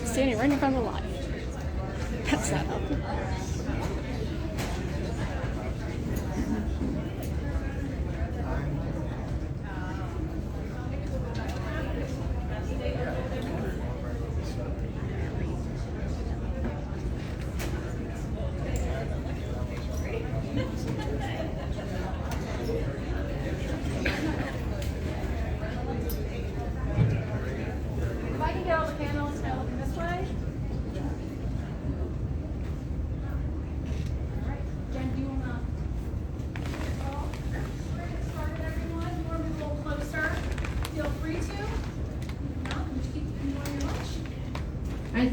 Standing right in front of the line. That's that up.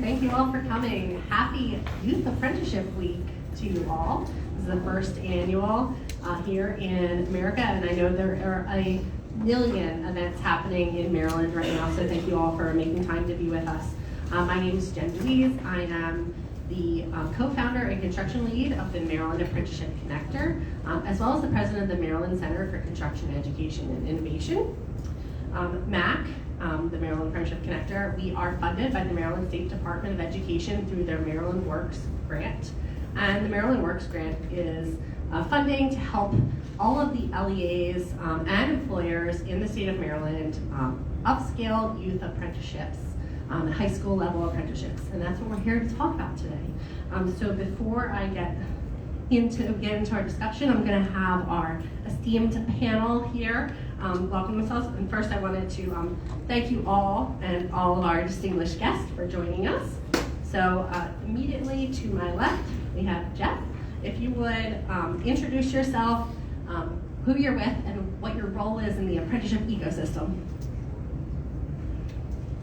Thank you all for coming. Happy Youth Apprenticeship Week to you all. This is the first annual here in America, and I know there are a million events happening in Maryland right now, so thank you all for making time to be with us. My name is Jen Deweese. I am the co-founder and construction lead of the Maryland Apprenticeship Connector, as well as the president of the Maryland Center for Construction Education and Innovation. MAC, the Maryland Apprenticeship Connector, we are funded by the Maryland State Department of Education through their Maryland Works grant. And the Maryland Works grant is funding to help all of the LEAs and employers in the state of Maryland upscale youth apprenticeships, high school level apprenticeships. And that's what we're here to talk about today. So before I get into our discussion, I'm going to have our esteemed panel here welcome themselves. And first I wanted to thank you all and all of our distinguished guests for joining us. So immediately to my left, we have Jeff. If you would introduce yourself, who you're with, and what your role is in the apprenticeship ecosystem.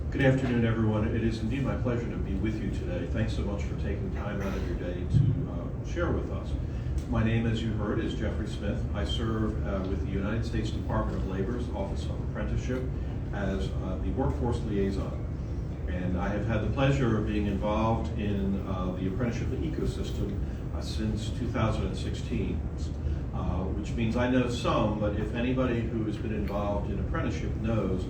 Good afternoon, everyone. It is indeed my pleasure to be with you today. Thanks so much for taking time out of your day to share with us. My name, as you heard, is Jeffrey Smith. I serve with the United States Department of Labor's Office of Apprenticeship as the workforce liaison. And I have had the pleasure of being involved in the apprenticeship ecosystem since 2016, which means I know some, but if anybody who has been involved in apprenticeship knows,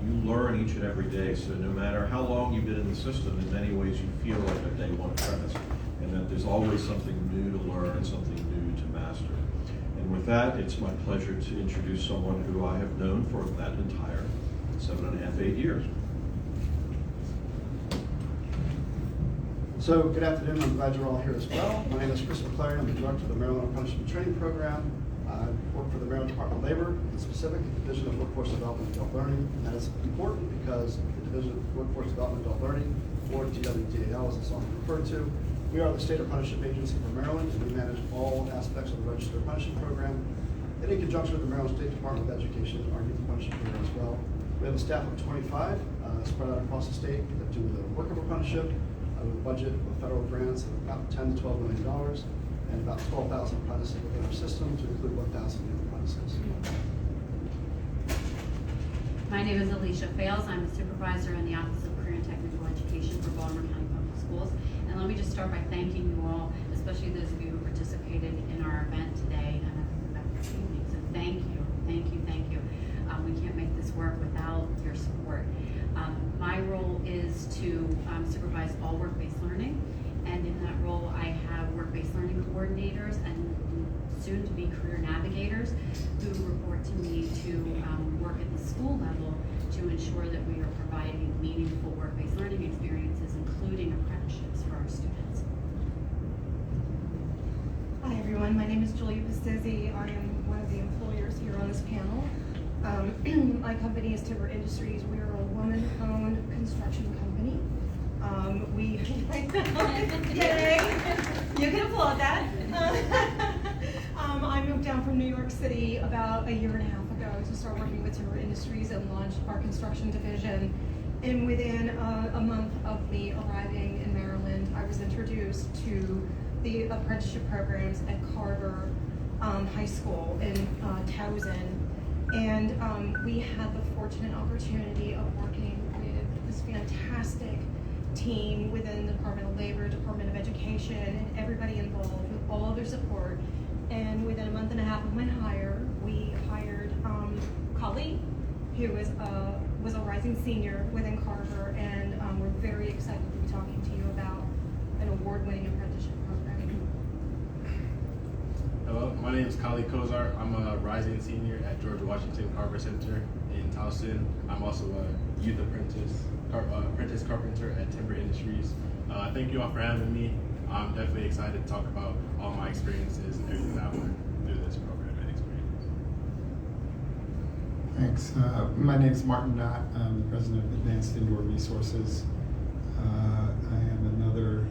you learn each and every day. So no matter how long you've been in the system, in many ways you feel like a day one apprentice, and that there's always something new to learn, something new to master. And with that, it's my pleasure to introduce someone who I have known for that entire 7.5, 8 years. So good afternoon, I'm glad you're all here as well. My name is Chris McClary, I'm the director of the Maryland Apprenticeship Training Program. I work for the Maryland Department of Labor, in specific Division of Workforce Development and Adult Learning. And that is important because the Division of Workforce Development and Adult Learning, or DWDAL as it's often referred to, we are the state apprenticeship agency for Maryland, and we manage all aspects of the registered apprenticeship program. And in conjunction with the Maryland State Department of Education, our youth apprenticeship program as well. We have a staff of 25 spread out across the state that do the work of apprenticeship, with a budget of federal grants of about $10 to $12 million, and about 12,000 apprentices within our system, to include 1,000 youth apprentices. My name is Alicia Fales. I'm a supervisor in the Office of Career and Technical Education for Baltimore County Public Schools. And let me just start by thanking you all, especially those of you who participated in our event today and this evening. So thank you, thank you, thank you. We can't make this work without your support. My role is to supervise all work-based learning, and in that role I have work-based learning coordinators and soon-to-be career navigators who report to me to work at the school level to ensure that we are providing meaningful work-based learning experiences, including apprenticeships for our students. Hi everyone, my name is Julia Pastizzi. I am one of the employers here on this panel. My company is Timber Industries. We are a woman-owned construction company. Yay! You can applaud that. I moved down from New York City about a year and a half ago to start working with Timber Industries and launched our construction division. And within a month of me arriving in Maryland, I was introduced to the apprenticeship programs at Carver High School in Towson. And we had the fortunate opportunity of working with this fantastic team within the Department of Labor, Department of Education, and everybody involved with all of their support. And within a month and a half of my hire, we hired Kali, who was a rising senior within Carver, and we're very name is Kali Kozar. I'm a rising senior at George Washington Carver Center in Towson. I'm also a youth apprentice carpenter at Timber Industries. Thank you all for having me. I'm definitely excited to talk about all my experiences and everything that I've learned through this program and experience. Thanks. My name is Martin Knott. I'm the president of Advanced Indoor Resources. I am another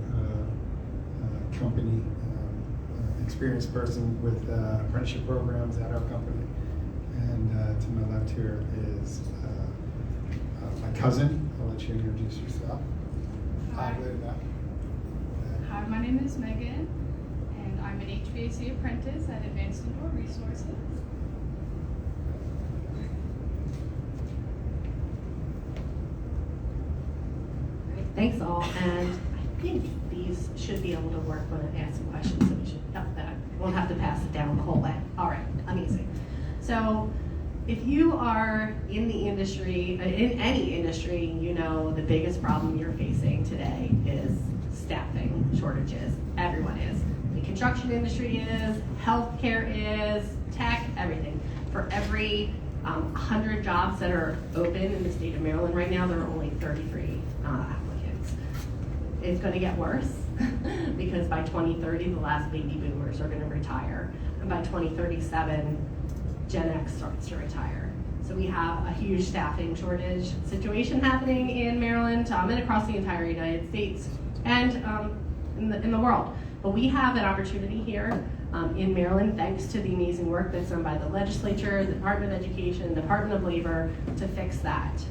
company experienced person with apprenticeship programs at our company. And to my left here is my cousin. I'll let you introduce yourself. Hi. Hi, my name is Megan, and I'm an HVAC apprentice at Advanced Indoor Resources. Great, thanks all, and I think these should be able to work when I ask some questions, so we should have that. Won't have to pass it down the whole way. All right, amazing. So if you are in the industry, in any industry, you know the biggest problem you're facing today is staffing shortages. Everyone is. The construction industry is, healthcare is, tech, everything. For every 100 jobs that are open in the state of Maryland right now, there are only 33 applicants. It's going to get worse because by 2030, the last baby boomers are going to retire. And by 2037, Gen X starts to retire. So we have a huge staffing shortage situation happening in Maryland and across the entire United States and in the world. But we have an opportunity here in Maryland, thanks to the amazing work that's done by the legislature, the Department of Education, the Department of Labor, to fix that.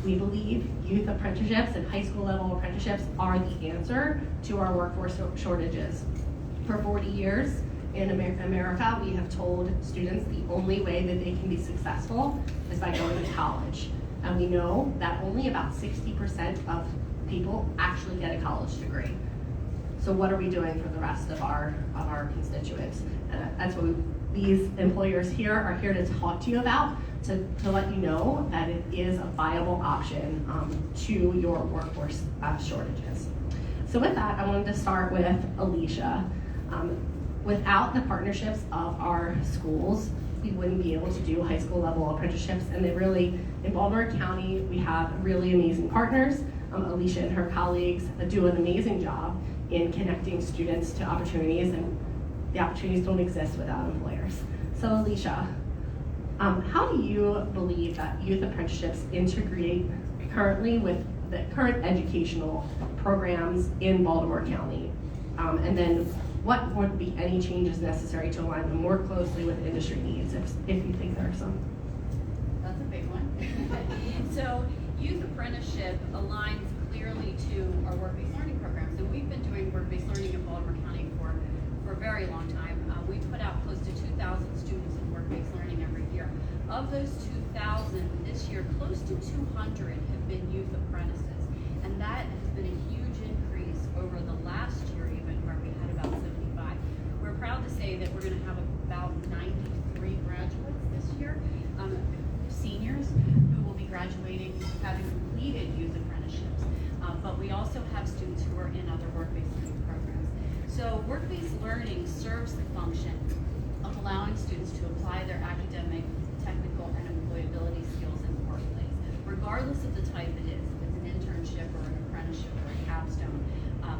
We believe youth apprenticeships and high school level apprenticeships are the answer to our workforce shortages. For 40 years in America, we have told students the only way that they can be successful is by going to college. And we know that only about 60% of people actually get a college degree. So what are we doing for the rest of our constituents? That's what these employers here are here to talk to you about, to let you know that it is a viable option to your workforce shortages. So with that, I wanted to start with Alicia. Without the partnerships of our schools, we wouldn't be able to do high school level apprenticeships, and they really, in Baltimore County, we have really amazing partners. Alicia and her colleagues do an amazing job in connecting students to opportunities, and the opportunities don't exist without employers. So Alicia, how do you believe that youth apprenticeships integrate currently with the current educational programs in Baltimore County? And then what would be any changes necessary to align them more closely with industry needs, if you think there are some? That's a big one. So youth apprenticeship aligns clearly to our work-based learning programs, and we've been doing work-based learning in Baltimore County for a very long time. We put out close to 2,000 students in work-based learning every year. Of those 2,000 this year, close to 200 have been youth apprentices, and that has been a huge increase over the last year, even where we had about 75. We're proud to say that we're going to have about 93 graduates this year, seniors who will be graduating having completed youth apprenticeships. But we also have students who are in other work-based learning programs. So work-based learning serves the function of allowing students to apply their academic, technical, and employability skills in the workplace, regardless of the type it is. If it's an internship or an apprenticeship or a capstone,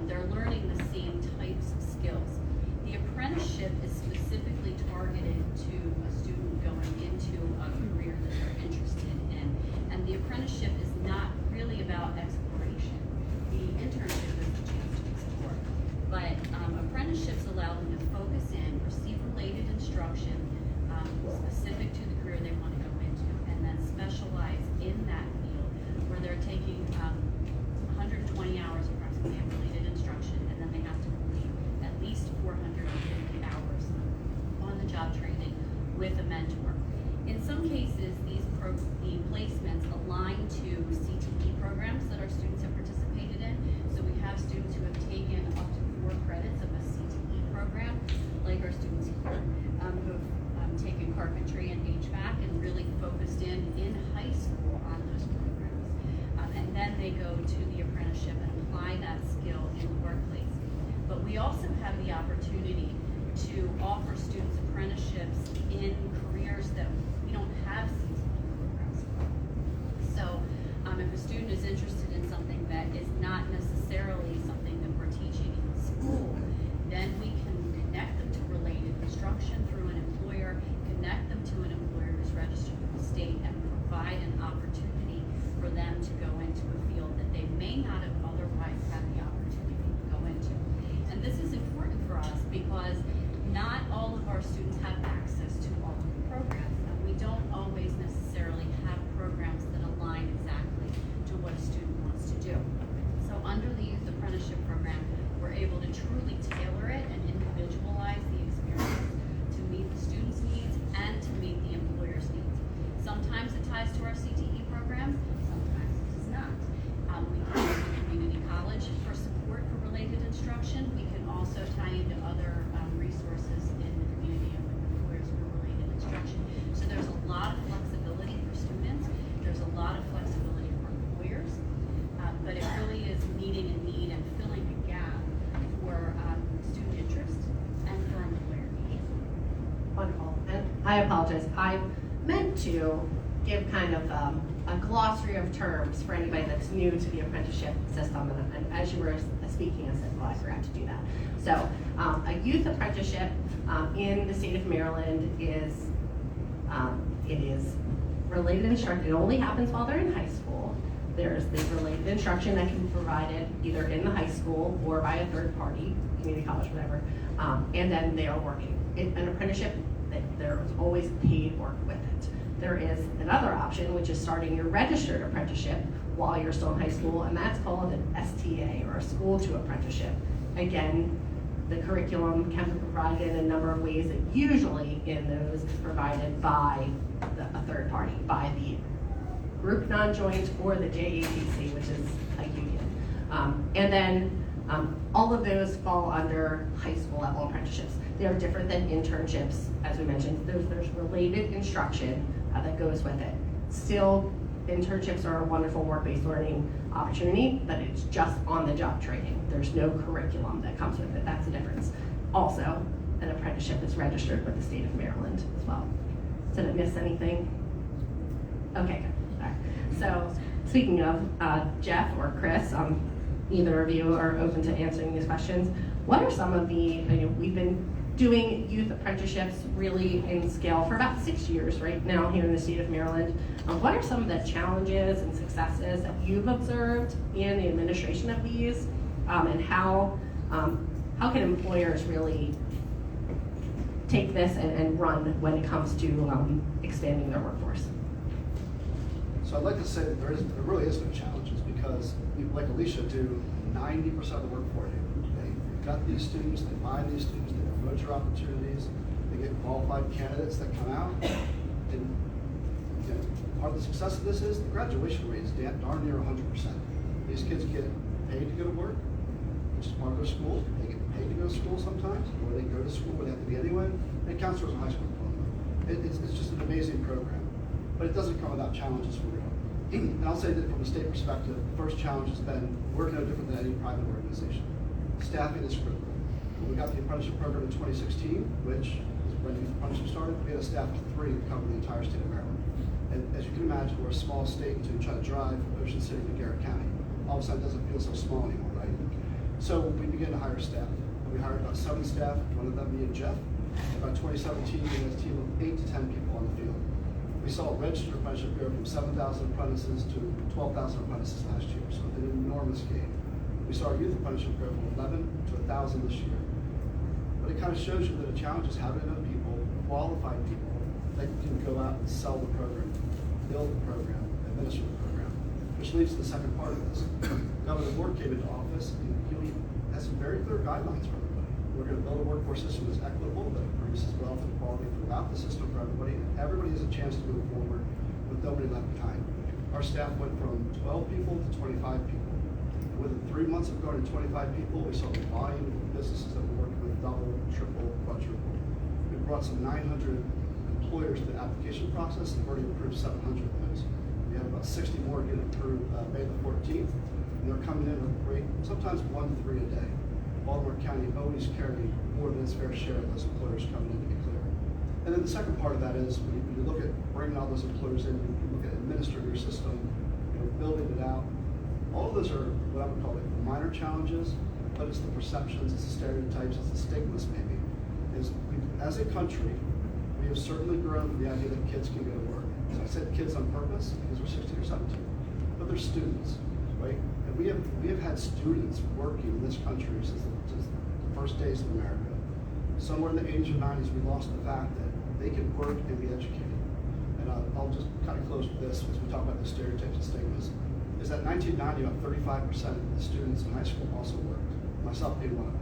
they're learning the same types of skills. The apprenticeship is specifically targeted to a student going into a career that they're interested in. And the apprenticeship is not really about exploration. The internship is a chance to explore. But apprenticeships allow them to focus in, receive related instruction specific to the career they want to go into, and then specialize in that field where they're taking 120 hours approximately of related instruction, and then they have to complete at least 450 hours on the job training with a mentor. In some cases, the placements align to CTE programs that our students have participated in. So we have students who have taken up to 4 credits of a CTE program, like our students here, who have taken carpentry and HVAC and really focused in high school on those programs. And then they go to the apprenticeship and apply that skill in the workplace. But we also have the opportunity to offer students apprenticeships in careers that we don't have CTE programs for. So if a student is interested in something that is not necessarily something that we're teaching in school, then we can connect them to related instruction through an employer, connect them to an employer who's registered with the state, and provide an opportunity for them to go into a field that they may not have otherwise had the opportunity to go into. And this is important for us because not all of our students have access to all of the programs, and we don't always necessarily have programs that align exactly to what a student wants to do. So under the Youth Apprenticeship Program, we're able to truly tailor it and individualize the experience to meet the student's needs and to meet the employer's needs. Sometimes it ties to our CTE programs, sometimes it does not. We can use the community college for support for related instruction. We can also tie into other resources in the community and with employers for related instruction. So there's a lot of flexibility for students. There's a lot of flexibility for employers. But it really is meeting a need and filling a gap for student interest and for employer need. Wonderful. And I apologize. I meant to give kind of a glossary of terms for anybody that's new to the apprenticeship system. And as you were speaking, I said, well, I forgot to do that. So a youth apprenticeship in the state of Maryland is, it is related instruction. It only happens while they're in high school. There's the related instruction that can be provided either in the high school or by a third party, community college, whatever, and then they are working. An apprenticeship, there is always paid work with it. There is another option, which is starting your registered apprenticeship while you're still in high school, and that's called an STA, or a school to apprenticeship. Again, the curriculum can be provided in a number of ways, and usually in those is provided by a third party, by the group non-joint or the JATC, which is a union. And then all of those fall under high school level apprenticeships. They are different than internships, as we mentioned. There's related instruction that goes with it. Still, internships are a wonderful work-based learning opportunity, but it's just on-the-job training. There's no curriculum that comes with it. That's the difference. Also, an apprenticeship is registered with the state of Maryland as well. Did I miss anything? Okay, good. All right. So, speaking of Jeff or Chris, either of you are open to answering these questions. What are some of the, we've been doing youth apprenticeships really in scale for about 6 years right now here in the state of Maryland. What are some of the challenges and successes that you've observed in the administration of these, and how can employers really take this and run when it comes to expanding their workforce? So I'd like to say that there really is no challenges, because people like Alicia do 90% of the work for you. They got these students, they find these students, they promote your opportunities, they get qualified candidates that come out. And part of the success of this is the graduation rate is darn near 100%. These kids get paid to go to work, which is part of their school. They get paid to go to school sometimes, or they go to school where they have to be anyway. It counts towards a high school diploma. It's just an amazing program, but it doesn't come without challenges for real. And I'll say that from a state perspective, the first challenge has been we're no different than any private organization. Staffing is critical. When we got the apprenticeship program in 2016, which is when Youth Apprenticeship started, we had a staff of 3 to cover the entire state of Maryland. And as you can imagine, we're a small state to try to drive from Ocean City to Garrett County. All of a sudden, it doesn't feel so small anymore, right? So we began to hire staff. We hired about 7 staff, one of them being Jeff. In about 2017, we had a team of 8 to 10 people on the field. We saw a registered apprenticeship go from 7,000 apprentices to 12,000 apprentices last year, so an enormous gain. We saw our youth apprenticeship go from 11 to 1,000 this year. But it kind of shows you that the challenge is having enough people, qualified people, that can go out and sell the program, build the program, administer the program, which leads to the second part of this. Governor Moore came into office, and he has some very clear guidelines for everybody. We're going to build a workforce system that's equitable, that produces wealth and quality throughout the system for everybody, and everybody has a chance to move forward with nobody left behind. Our staff went from 12 people to 25 people. Within 3 months of going to 25 people, we saw the volume of businesses that we're working with double, triple, quadruple. We brought some 900 employers to the application process, and we've already approved 700 of those. We have about 60 more getting approved May the 14th, and they're coming in at a rate, sometimes 1 to 3 a day. Baltimore County always carried more than its fair share of those employers coming in, to be clear. And then the second part of that is when you look at bringing all those employers in, you look at administering your system, building it out. All of those are what I would call minor challenges, but it's the perceptions, it's the stereotypes, it's the stigmas maybe. As a country, we have certainly grown from the idea that kids can go to work. So I said kids on purpose because we're 16 or 17, but they're students, right? And we have had students working in this country since the first days of America. Somewhere in the 80s or 90s, we lost the fact that they can work and be educated. And I'll just kind of close with this as we talk about the stereotypes and stigmas. Is that 1990, about 35% of the students in high school also worked, myself being one of them.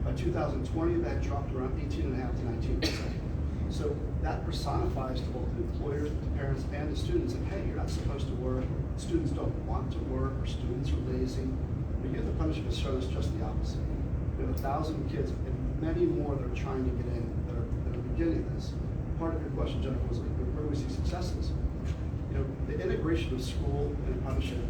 By 2020, that dropped around 18.5 to 19%. So that personifies to both the employers, the parents, and the students that, hey, you're not supposed to work, students don't want to work, or students are lazy. But Youth Apprenticeship has shown us just the opposite. We have 1,000 kids, and many more that are trying to get in, that are beginning this. Part of your question, Jennifer, was like, where do we see successes? The integration of school and apprenticeship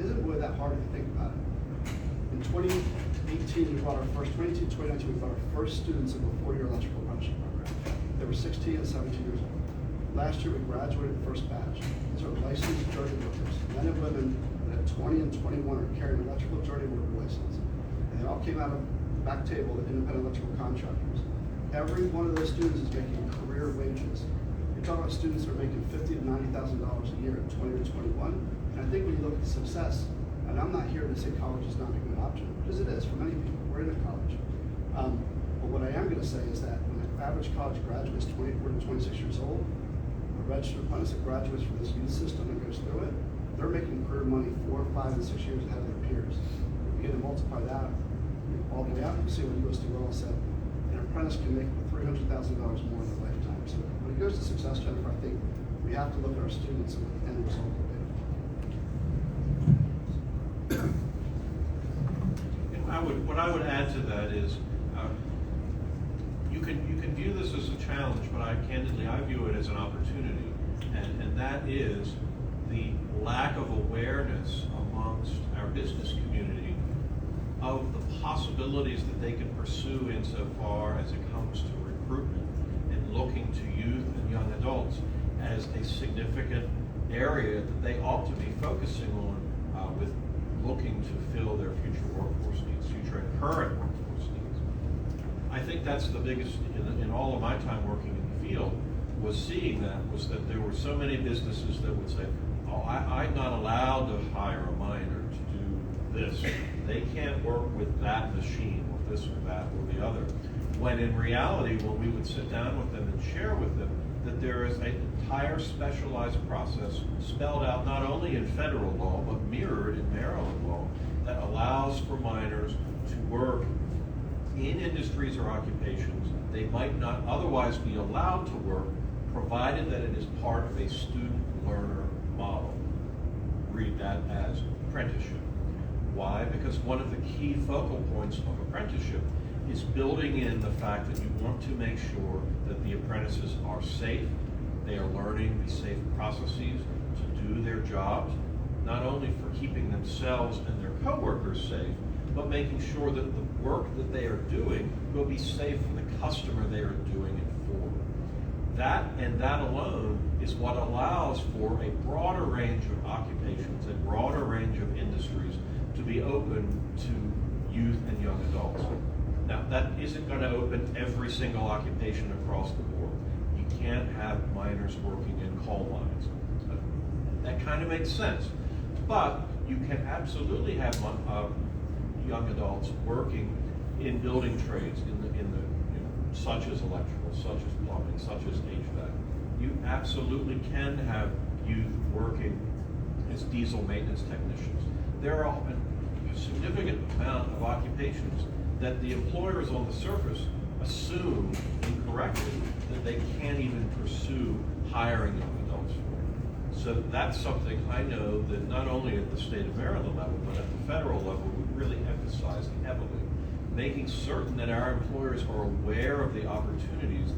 isn't really that hard if you think about it. In 2018, we brought our first, 2019, we brought our first students into a 4-year electrical apprenticeship program. They were 16 and 17 years old. Last year, we graduated the first batch. These are licensed journey workers, men and women that at 20 and 21 are carrying an electrical journey worker license. And they all came out of the back table, the independent electrical contractors. Every one of those students is making career wages. You're talking about students that are making $50,000 to $90,000 a year at 20 or 21. And I think when you look at the success, and I'm not here to say college is not a good option, because it is for many people. We're in a college. But what I am going to say is that when an average college graduate is 24 to 26 years old, a registered apprentice that graduates from this youth system and goes through it, they're making career money 4, 5, and 6 years ahead of their peers. You begin to multiply that all the way out, you see what USD Roll said, an apprentice can make $300,000 more in their lifetime. So when it goes to success, Jennifer, I think we have to look at our students and what the end result will be. What I would add to that is, you can view this as a challenge, but candidly I view it as an opportunity, and that is the lack of awareness amongst our business community of the possibilities that they can pursue insofar as it comes to recruitment and looking to youth and young adults as a significant area that they ought to be focusing on with looking to fill their future workforce needs, future and current workforce needs. I think that's the biggest, in all of my time working in the field, was that there were so many businesses that would say, oh, I'm not allowed to hire a minor to do this. They can't work with that machine or this or that or the other. When in reality, when we would sit down with them and share with them that there is an entire specialized process spelled out not only in federal law, but mirrored in Maryland law that allows for minors to work in industries or occupations they might not otherwise be allowed to work, provided that it is part of a student-learner model. Read that as apprenticeship. Why? Because one of the key focal points of apprenticeship is building in the fact that you want to make sure that the apprentices are safe, they are learning the safe processes to do their jobs, not only for keeping themselves and their coworkers safe, but making sure that the work that they are doing will be safe for the customer they are doing it for. That and that alone is what allows for a broader range of occupations and broader range of industries to be open to youth and young adults. Now, that isn't going to open every single occupation across the board. You can't have minors working in coal mines. That kind of makes sense. But you can absolutely have young adults working in building trades, such as electrical, such as plumbing, such as HVAC. You absolutely can have youth working as diesel maintenance technicians. There are a significant amount of occupations that the employers on the surface assume incorrectly that they can't even pursue hiring young adults for. So that's something I know that not only at the state of Maryland level, but at the federal level, we really emphasize heavily, making certain that our employers are aware of the opportunities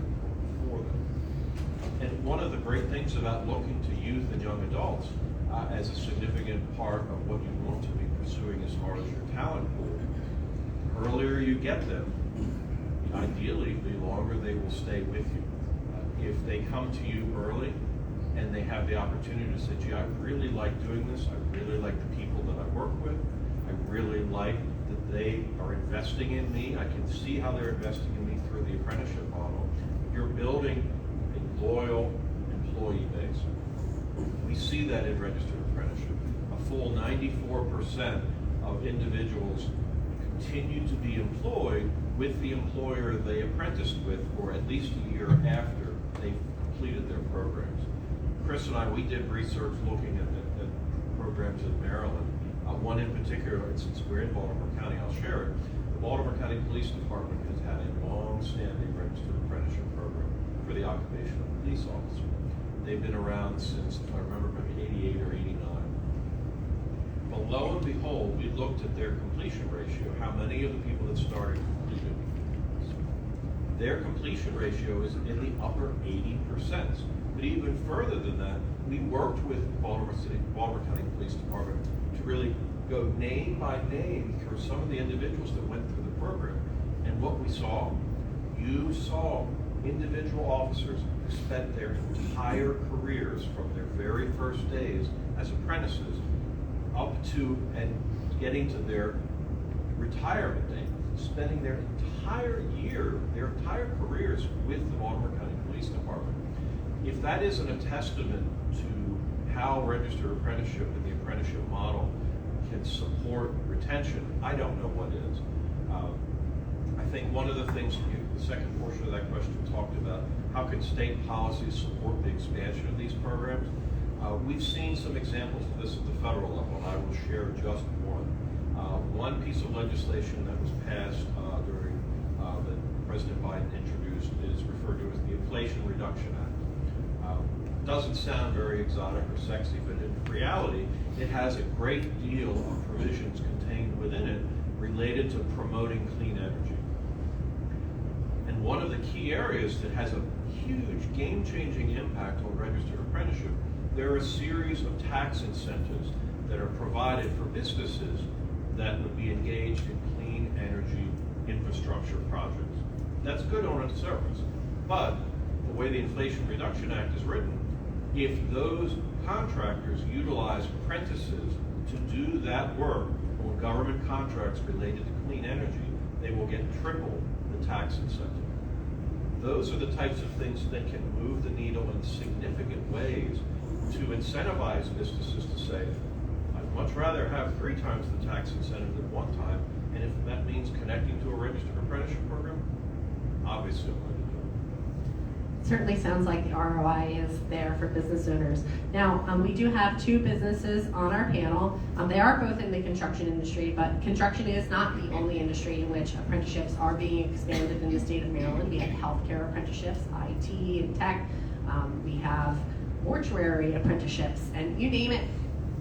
for them. And one of the great things about looking to youth and young adults as a significant part of what you want to be pursuing as far as your talent pool, earlier you get them, ideally, the longer they will stay with you. If they come to you early and they have the opportunity to say, gee, I really like doing this, I really like the people that I work with, I really like that they are investing in me, I can see how they're investing in me through the apprenticeship model, you're building a loyal employee base. We see that in registered apprenticeship. A full 94% of individuals continue to be employed with the employer they apprenticed with for at least a year after they completed their programs. Chris and I, we did research looking at programs in Maryland. One in particular, since we're in Baltimore County, I'll share it. The Baltimore County Police Department has had a long-standing registered apprenticeship program for the occupation of police officer. They've been around since, if I remember, maybe 88 or 89. But lo and behold, we looked at their completion ratio, how many of the people that started completed. Their completion ratio is in the upper 80%. But even further than that, we worked with Baltimore County Police Department to really go name by name through some of the individuals that went through the program. And what we saw, you saw individual officers who spent their entire careers from their very first days as apprentices up to and getting to their retirement date, spending their entire year, their entire careers with the Baltimore County Police Department. If that isn't a testament to how registered apprenticeship and the apprenticeship model can support retention, I don't know what is. I think one of the things, the second portion of that question talked about how can state policies support the expansion of these programs. We've seen some examples of this at the federal level, and I will share just one. One piece of legislation that was passed during that President Biden introduced is referred to as the Inflation Reduction Act. Doesn't sound very exotic or sexy, but in reality, it has a great deal of provisions contained within it related to promoting clean energy. And one of the key areas that has a huge game-changing impact on registered apprenticeship, there are a series of tax incentives that are provided for businesses that would be engaged in clean energy infrastructure projects. That's good on its surface, but the way the Inflation Reduction Act is written, if those contractors utilize apprentices to do that work on government contracts related to clean energy, they will get triple the tax incentive. Those are the types of things that can move the needle in significant ways to incentivize businesses to say, I'd much rather have 3 times the tax incentive than 1 time, and if that means connecting to a registered apprenticeship program, obviously I'm going to do it. Certainly sounds like the ROI is there for business owners. Now, we do have 2 businesses on our panel. They are both in the construction industry, but construction is not the only industry in which apprenticeships are being expanded in the state of Maryland. We have healthcare apprenticeships, IT and tech. We have mortuary apprenticeships, and you name it,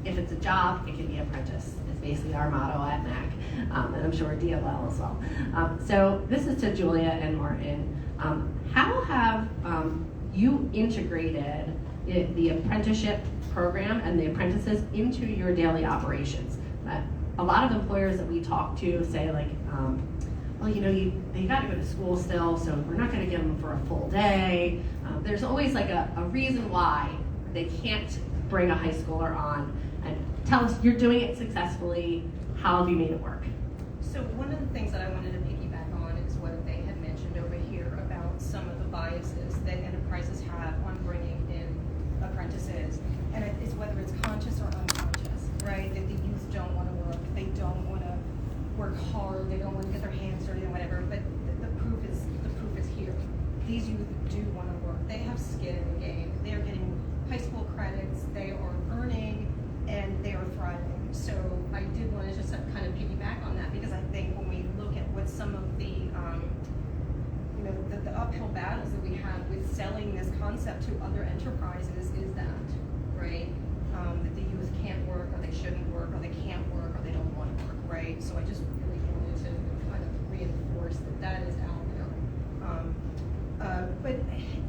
if it's a job, it can be apprentice. It's basically our motto at MAC, and I'm sure DLL as well. So this is to Julia and Martin. How have you integrated the apprenticeship program and the apprentices into your daily operations? A lot of employers that we talk to say like, well, you know, they got to go to school still, so we're not going to get them for a full day. There's always like a reason why they can't bring a high schooler on. And tell us, you're doing it successfully. How have you made it work? So one of the things that I wanted to piggyback on is what they had mentioned over here about some of the biases that enterprises have on bringing in apprentices. And it's whether it's conscious or unconscious, right? That the youth don't want to work, they don't want to work hard, they don't want to get their hands dirty or whatever, but the proof is here. These youth do want to work. They have skin in the game. They are getting high school credits, they are earning, and they are thriving. So I did want to just kind of piggyback on that, because I think when we look at what some of the the uphill battles that we have with selling this concept to other enterprises is that, right? That the youth can't work, or they shouldn't work, or they can't work, or they don't want to work, right? So I just really wanted to kind of reinforce that is out there. But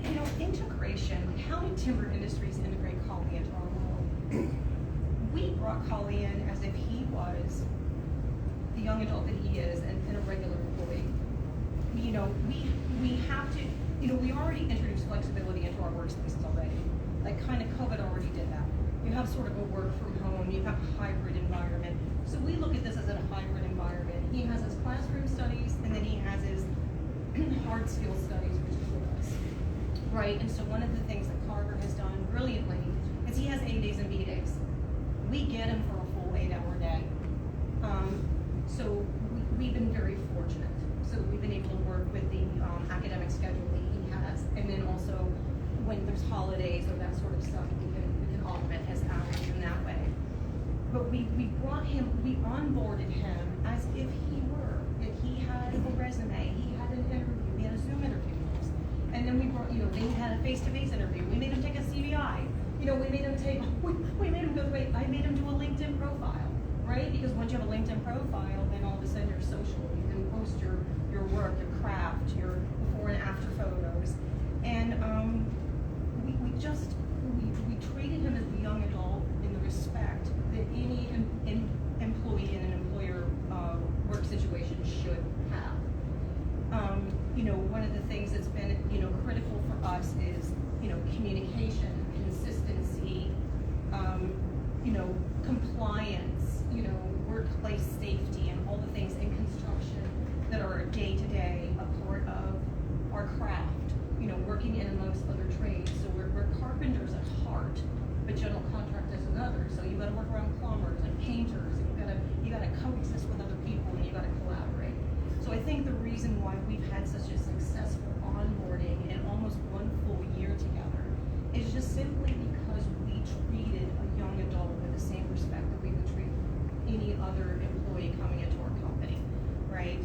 you know, integration, how did Timber Industries integrate Collie into our world? We brought Collie in as if he was the young adult that he is, and in a regular employee. You know, we have to, you know, we already introduced flexibility into our workspaces already. Like kind of COVID already did that. You have sort of a work from home, you have a hybrid environment. So we look at this as a hybrid environment. He has his classroom studies and then he has his hard skill studies, which is with us. Right, and so one of the things that Carter has done brilliantly is he has A days and B days. We get him for a full 8-hour day. So we've been very fortunate. So we've been able to work with the academic schedule that he has, and then also when there's holidays or that sort of stuff, we can augment his hours in that way. But we brought him, we onboarded him as if he had a resume, he had an interview, we had a Zoom interview. And then we brought, you know, they had a face-to-face interview. We made him take a CVI. You know, we made him go through, I made him do a LinkedIn profile, right? Because once you have a LinkedIn profile, then all of a sudden you're social. You can post your work, your craft, your before and after photos. And we treated him as a young adult in the respect that any employee in an employer work situation should have. You know, one of the things that's been, you know, critical for us is, you know, communication, consistency, you know, compliance, you know, workplace safety, and all the things in construction that are day-to-day a part of our craft, you know, working in amongst other trades. So we're carpenters at heart, but general contractors another. So you gotta work around plumbers and painters, and you gotta coexist with other people, and you gotta collaborate. So I think the reason why we've had such a successful onboarding and almost one full year together is just simply because we treated a young adult with the same respect that we would treat any other employee coming into our company, right?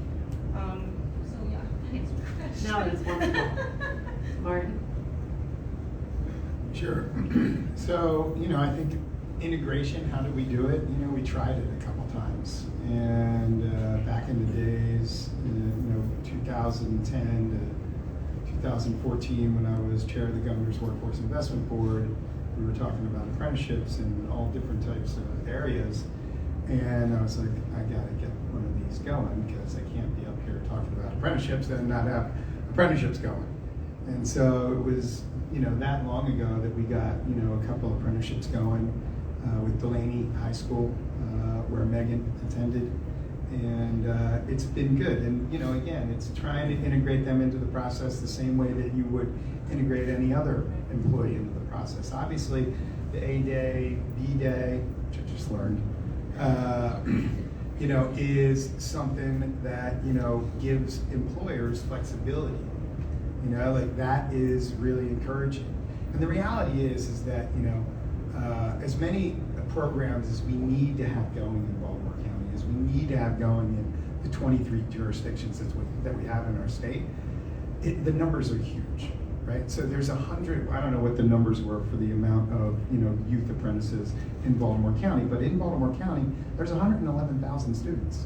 So yeah, thanks for the question. No, it's wonderful. Martin? Sure. So, you know, I think integration, how do we do it? You know, we tried it a couple times. And back in the days, you know, 2010 to 2014, when I was chair of the Governor's Workforce Investment Board, we were talking about apprenticeships in all different types of areas. And I was like, I gotta get one of these going, because I can't be up here talking about apprenticeships and not have apprenticeships going. And so it was, you know, that long ago that we got, you know, a couple of apprenticeships going with Delaney High School, where Megan attended, and it's been good. And you know, again, it's trying to integrate them into the process the same way that you would integrate any other employee into the process. Obviously, the A day, B day, which I just learned, you know, is something that, you know, gives employers flexibility. You know, like that is really encouraging. And the reality is that, you know, as many programs as we need to have going in Baltimore County, as we need to have going in the 23 jurisdictions that we have in our state, the numbers are huge, right? So there's 100, I don't know what the numbers were for the amount of, you know, youth apprentices in Baltimore County, but in Baltimore County, there's 111,000 students.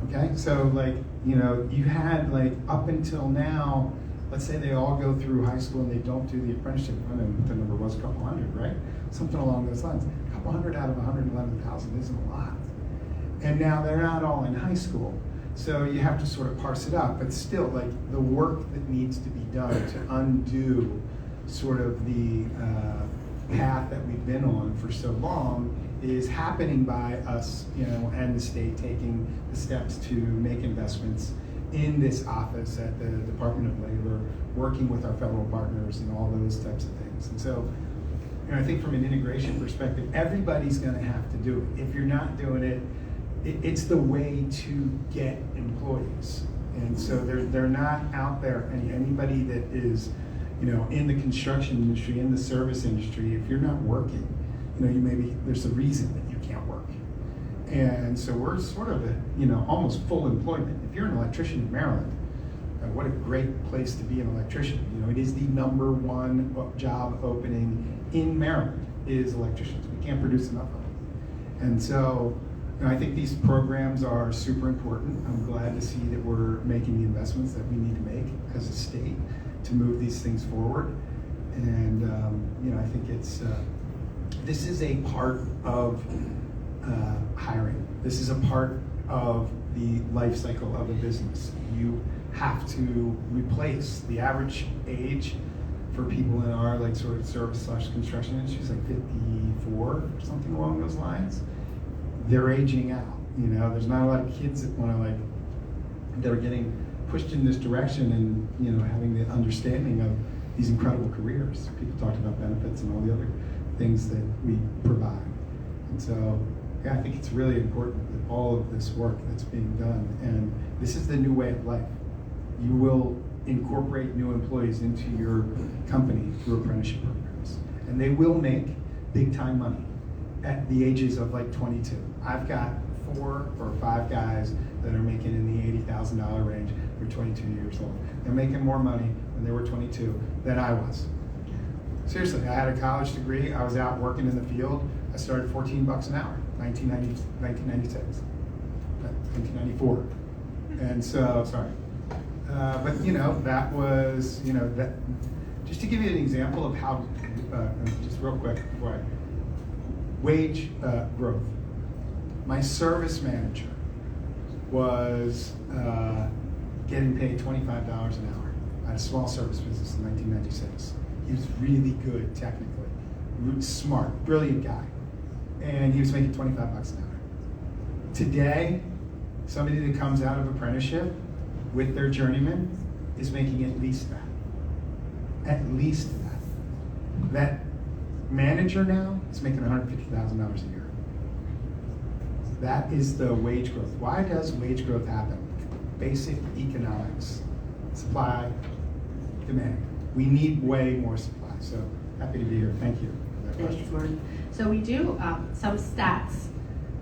Okay, so like, you know, you had like up until now, let's say they all go through high school and they don't do the apprenticeship. I don't know what the number was, a couple hundred, right? Something along those lines. A couple hundred out of 111,000 isn't a lot. And now they're not all in high school. So you have to sort of parse it out, but still, like, the work that needs to be done to undo sort of the path that we've been on for so long is happening by us, you know, and the state taking the steps to make investments in this office at the Department of Labor, working with our federal partners and all those types of things. And so, you know, I think from an integration perspective, everybody's going to have to do it. If you're not doing it, it's the way to get employees. And so they're not out there. Anybody that is, you know, in the construction industry, in the service industry, if you're not working, you know, there's a reason that you can't work. And so we're sort of at, you know, almost full employment. If you're an electrician in Maryland, what a great place to be an electrician. You know, it is the #1 job opening in Maryland is electricians. We can't produce enough of them. And so, you know, I think these programs are super important. I'm glad to see that we're making the investments that we need to make as a state to move these things forward. And, you know, I think this is a part of hiring. This is a part of the life cycle of a business. You have to replace the average age for people in our like sort of service/construction industry is like 54 or something along those lines. They're aging out. You know, there's not a lot of kids that want to like that are getting pushed in this direction and, you know, having the understanding of these incredible careers. People talked about benefits and all the other things that we provide. And so, yeah, I think it's really important that all of this work that's being done, and this is the new way of life. You will incorporate new employees into your company through apprenticeship programs. And they will make big time money at the ages of like 22. I've got 4 or 5 guys that are making in the $80,000 range. They're 22 years old. They're making more money when they were 22 than I was. Seriously, I had a college degree. I was out working in the field. I started $14 an hour, 1996, 1994. And so, sorry. But you know, that was, you know, that, just to give you an example of how, just real quick before wage growth. My service manager was getting paid $25 an hour at a small service business in 1996. He was really good technically, smart, brilliant guy. And he was making $25 an hour. Today, somebody that comes out of apprenticeship with their journeyman is making at least that. At least that. That manager now is making $150,000 a year. That is the wage growth. Why does wage growth happen? Basic economics. Supply, demand. We need way more supply. So happy to be here. Thank you. Thank you, Martin. So we do some stats.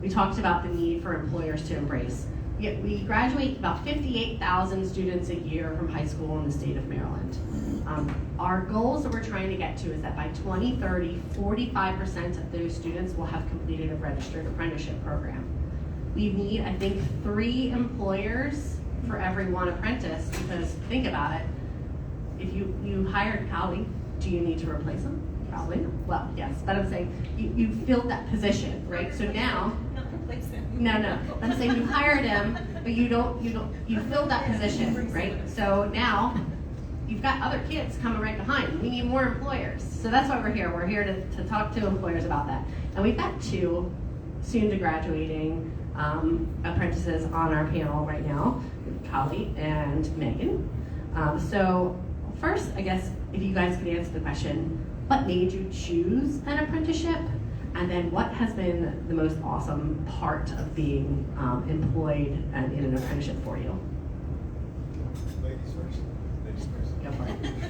We talked about the need for employers to embrace. We graduate about 58,000 students a year from high school in the state of Maryland. Our goals that we're trying to get to is that by 2030, 45% of those students will have completed a registered apprenticeship program. We need, I think, 3 employers for every 1 apprentice, because think about it. If you hired a colleague, do you need to replace them? Probably not. Well, yes, but I'm saying you filled that position, right? So now, Not replace him. no. I'm saying you hired him, but you filled that position, right? So now you've got other kids coming right behind. We need more employers. So that's why we're here. We're here to talk to employers about that. And we've got 2 soon to graduating apprentices on our panel right now, Holly and Megan. So first, I guess, if you guys could answer the question, what made you choose an apprenticeship? And then what has been the most awesome part of being employed and in an apprenticeship for you? Ladies first. Ladies first. Go for it.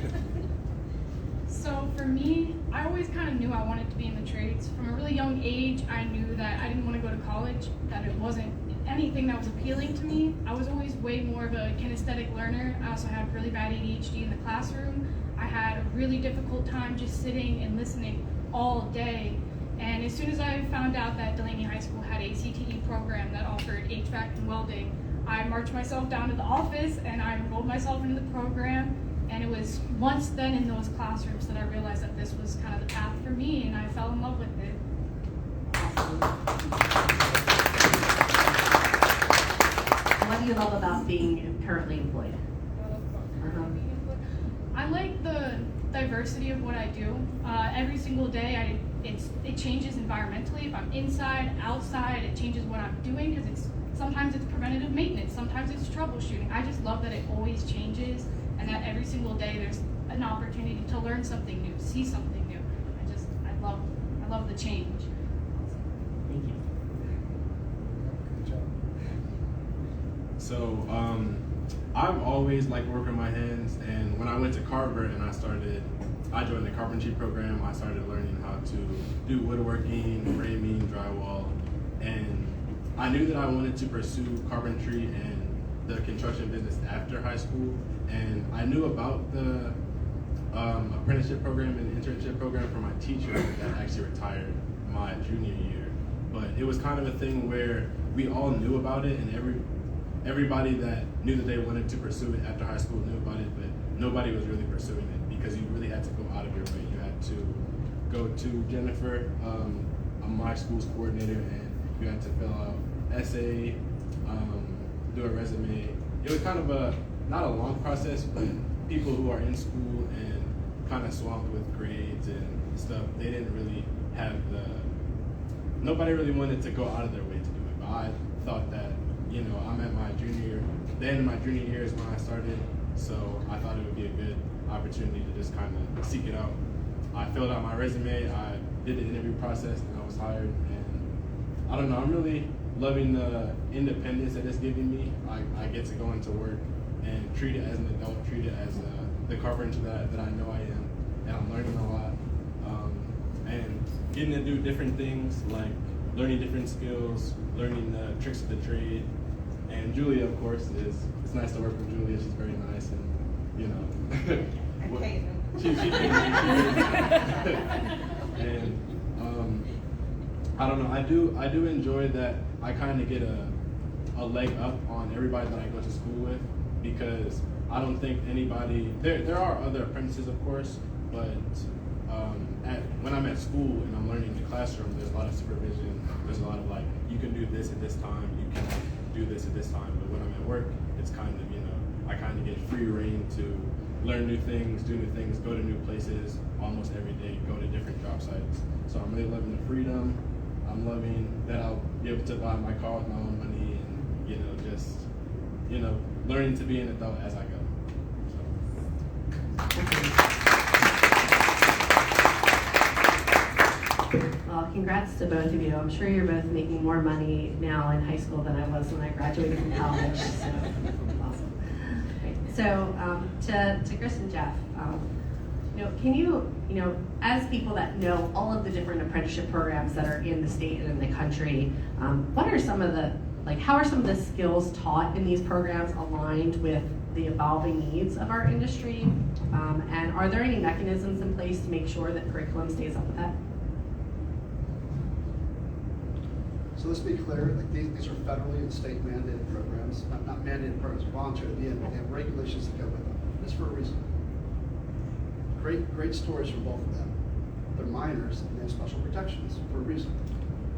So for me, I always kind of knew I wanted to be in the trades. From a really young age, I knew that I didn't want to go to college, that it wasn't anything that was appealing to me. I was always way more of a kinesthetic learner. I also had really bad ADHD in the classroom. I had a really difficult time just sitting and listening all day. And as soon as I found out that Delaney High School had a CTE program that offered HVAC and welding, I marched myself down to the office and I enrolled myself into the program. And it was once then in those classrooms that I realized that this was kind of the path for me, and I fell in love with it. Awesome. What do you love about being currently employed? I like the diversity of what I do. Every single day, it changes environmentally. If I'm inside, outside, it changes what I'm doing, because sometimes it's preventative maintenance, sometimes it's troubleshooting. I just love that it always changes, and that every single day there's an opportunity to learn something new, see something new. I love the change. Thank you. Good job. So I've always liked working my hands, and when I went to Carver and I joined the carpentry program. I started learning how to do woodworking, framing, drywall, and I knew that I wanted to pursue carpentry and the construction business after high school, and I knew about the apprenticeship program and internship program from my teacher that actually retired my junior year. But it was kind of a thing where we all knew about it, and everybody that knew that they wanted to pursue it after high school knew about it, but nobody was really pursuing it because you really had to go out of your way. You had to go to Jennifer, my school's coordinator, and you had to fill out essay, do a resume. It was kind of not a long process, but people who are in school and kind of swamped with grades and stuff, they didn't really have nobody really wanted to go out of their way to do it. But I thought that, I'm at my the end of my junior year is when I started, so I thought it would be a good opportunity to just kind of seek it out. I filled out my resume, I did the interview process, and I was hired. And I don't know, I'm really loving the independence that it's giving me. I get to go into work and treat it as an adult, treat it as the carpenter that I know I am, and I'm learning a lot. And getting to do different things, like learning different skills, learning the tricks of the trade. And Julia, of course, it's nice to work with Julia. She's very nice, and and I don't know. I do enjoy that. I kind of get a leg up on everybody that I go to school with, because I don't think anybody. There are other apprentices, of course, but when I'm at school and I'm learning in the classroom, there's a lot of supervision. There's a lot of you can do this at this time. You can do this at this time. But when I'm at work, it's kind of I kind of get free reign to learn new things, do new things, go to new places almost every day, go to different job sites. So I'm really loving the freedom. I'm loving that I'll be able to buy my car with my own money, and just learning to be an adult as I go. Well, congrats to both of you. I'm sure you're both making more money now in high school than I was when I graduated from college. So awesome. Great. So to Chris and Jeff, can you, as people that know all of the different apprenticeship programs that are in the state and in the country, what are some of the, how are some of the skills taught in these programs aligned with the evolving needs of our industry? And are there any mechanisms in place to make sure that curriculum stays up with that? So let's be clear, these are federally and state mandated programs, not mandated programs, voluntary at the end, but they have regulations that go with them. It's for a reason. Great stories from both of them. They're minors and they have special protections for a reason,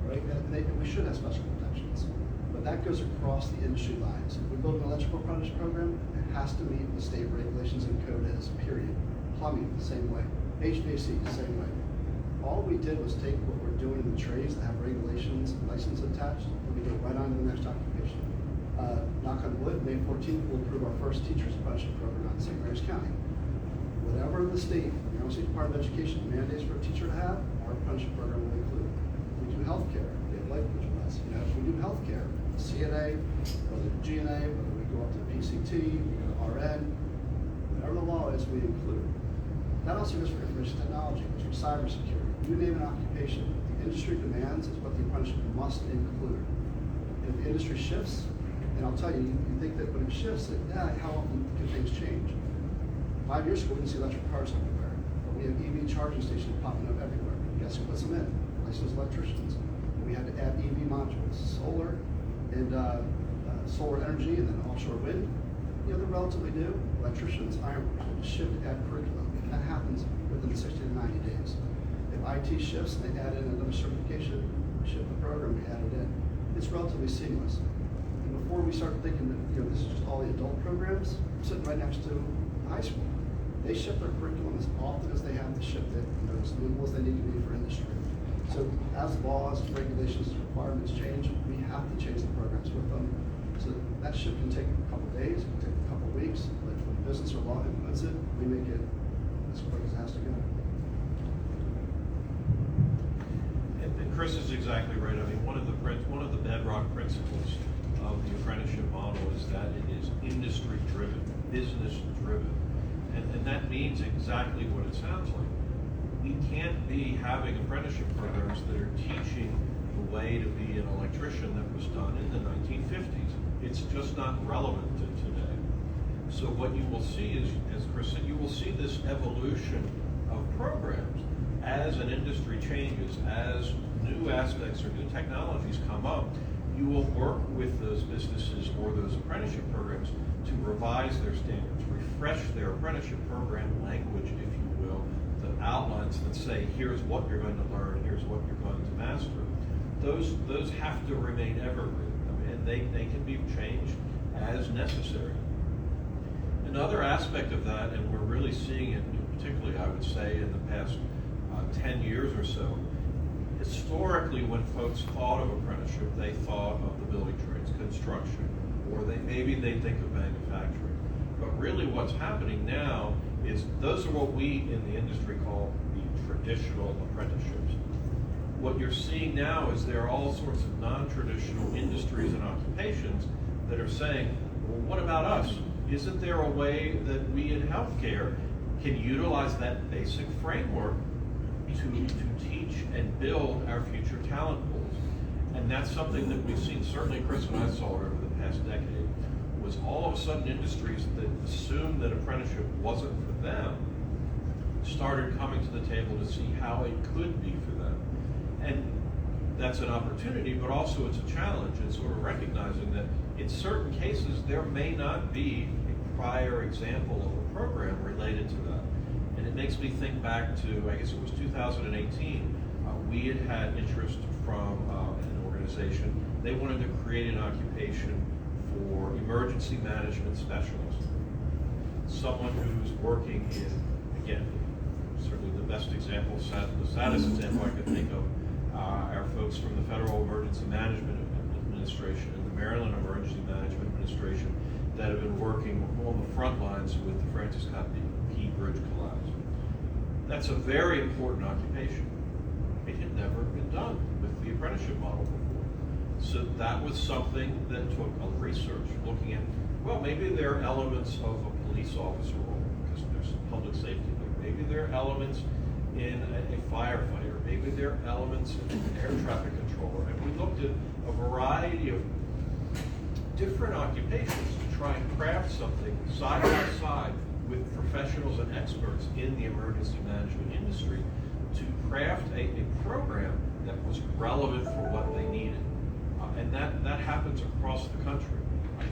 right? And we should have special protections, but that goes across the industry lines. If we build an electrical apprenticeship program, it has to meet the state regulations and code as, period. Plumbing, the same way. HVAC, the same way. All we did was take what we're doing in the trades that have regulations and license attached, and we go right on to the next occupation. Knock on wood, May 14th, we'll approve our first teacher's apprenticeship program in St. Mary's County. Whatever the state, Maryland State Department of Education mandates for a teacher to have, our apprenticeship program will include. We do healthcare, we have language with us. If we do healthcare, CNA, whether to GNA, whether we go up to the PCT, we go to RN, whatever the law is, we include. That also goes for information technology, goes for cybersecurity. You name an occupation, the industry demands is what the apprenticeship must include. If the industry shifts, and I'll tell you, you think that when it shifts, how often can things change? 5 years ago, we didn't see electric cars everywhere, but we have EV charging stations popping up everywhere. Guess who puts them in? Licensed electricians. We had to add EV modules, solar, and solar energy, and then offshore wind. They're relatively new. Electricians, ironworkers, shift to add curriculum. And that happens within 60 to 90 days. If IT shifts and they add in another certification, we shift the program, we add it in. It's relatively seamless. And before we start thinking that this is just all the adult programs, we're sitting right next to high school. They shift their curriculum as often as they have to shift it, as nimble as they need to be for industry. So as laws, regulations, requirements change, we have to change the programs with them. So that shift can take a couple days, it can take a couple weeks, but when business or law implements it, we make it as quick as it has to go. And Chris is exactly right. I mean, one of the bedrock principles of the apprenticeship model is that it is industry driven, business driven. And that means exactly what it sounds like. We can't be having apprenticeship programs that are teaching the way to be an electrician that was done in the 1950s. It's just not relevant to today. So what you will see is, as Chris said, you will see this evolution of programs as an industry changes, as new aspects or new technologies come up. You will work with those businesses or those apprenticeship programs to revise their standards, refresh their apprenticeship program language, if you will, the outlines that say, here's what you're going to learn, here's what you're going to master. Those have to remain evergreen. I mean, and they can be changed as necessary. Another aspect of that, and we're really seeing it, particularly I would say in the past 10 years or so, historically when folks thought of apprenticeship, they thought of the building trades, construction, or maybe they think of manufacturing. But really what's happening now is those are what we in the industry call the traditional apprenticeships. What you're seeing now is there are all sorts of non-traditional industries and occupations that are saying, well, what about us? Isn't there a way that we in healthcare can utilize that basic framework to teach and build our future talent pools? And that's something that we've seen, certainly Chris and I saw it over the past decade, was all of a sudden industries that assumed that apprenticeship wasn't for them started coming to the table to see how it could be for them. And that's an opportunity, but also it's a challenge in sort of recognizing that in certain cases there may not be a prior example of a program related to that. And it makes me think back to, I guess it was 2018, we had interest from an organization. They wanted to create an occupation for emergency management specialist. Someone who's working in, again, certainly the best example, the saddest example I could think of, are folks from the Federal Emergency Management Administration and the Maryland Emergency Management Administration that have been working on the front lines with the Francis Scott Key Bridge collapse. That's a very important occupation. It had never been done with the apprenticeship model before. So that was something that took a research looking at, well, maybe there are elements of a police officer role because there's public safety. Maybe there are elements in a firefighter. Maybe there are elements in an air traffic controller. And we looked at a variety of different occupations to try and craft something side by side with professionals and experts in the emergency management industry to craft a program that was relevant for what they needed. And that happens across the country.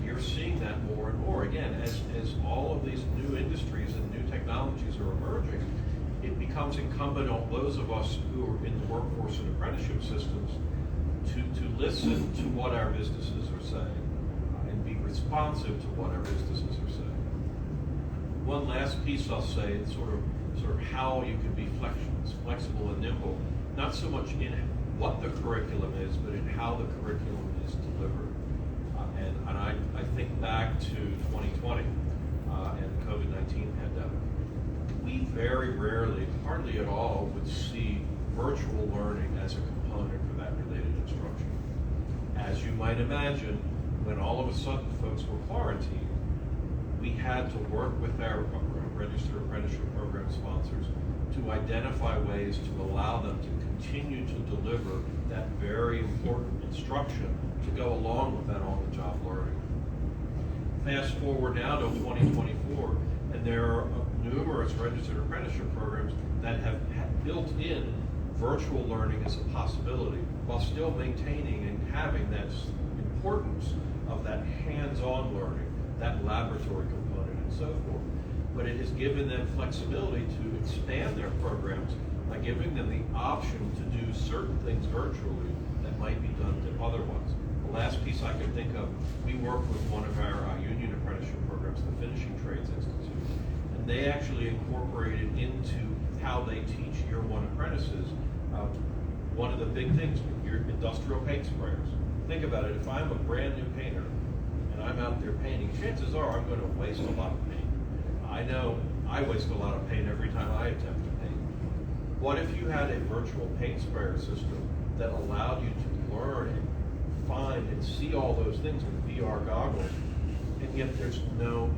You're seeing that more and more. Again, as all of these new industries and new technologies are emerging, it becomes incumbent on those of us who are in the workforce and apprenticeship systems to listen to what our businesses are saying and be responsive to what our businesses are saying. One last piece I'll say is sort of how you can be flexible and nimble, not so much in what the curriculum is, but in how the curriculum is delivered. And I think back to 2020 and the COVID-19 pandemic. We very rarely, hardly at all, would see virtual learning as a component for that related instruction. As you might imagine, when all of a sudden folks were quarantined, we had to work with our registered apprenticeship program sponsors to identify ways to allow them to continue to deliver that very important instruction to go along with that on-the-job learning. Fast forward now to 2024, and there are numerous registered apprenticeship programs that have built in virtual learning as a possibility while still maintaining and having that importance of that hands-on learning, that laboratory component and so forth. But it has given them flexibility to expand their programs by giving them the option to do certain things virtually that might be done otherwise. The last piece I could think of, we work with one of our union apprenticeship programs, the Finishing Trades Institute, and they actually incorporated into how they teach year one apprentices one of the big things, your industrial paint sprayers. Think about it, if I'm a brand new painter and I'm out there painting, chances are I'm going to waste a lot of paint. I know I waste a lot of paint every time I attempt to paint. What if you had a virtual paint sprayer system that allowed you to learn and find and see all those things with VR goggles, and yet there's no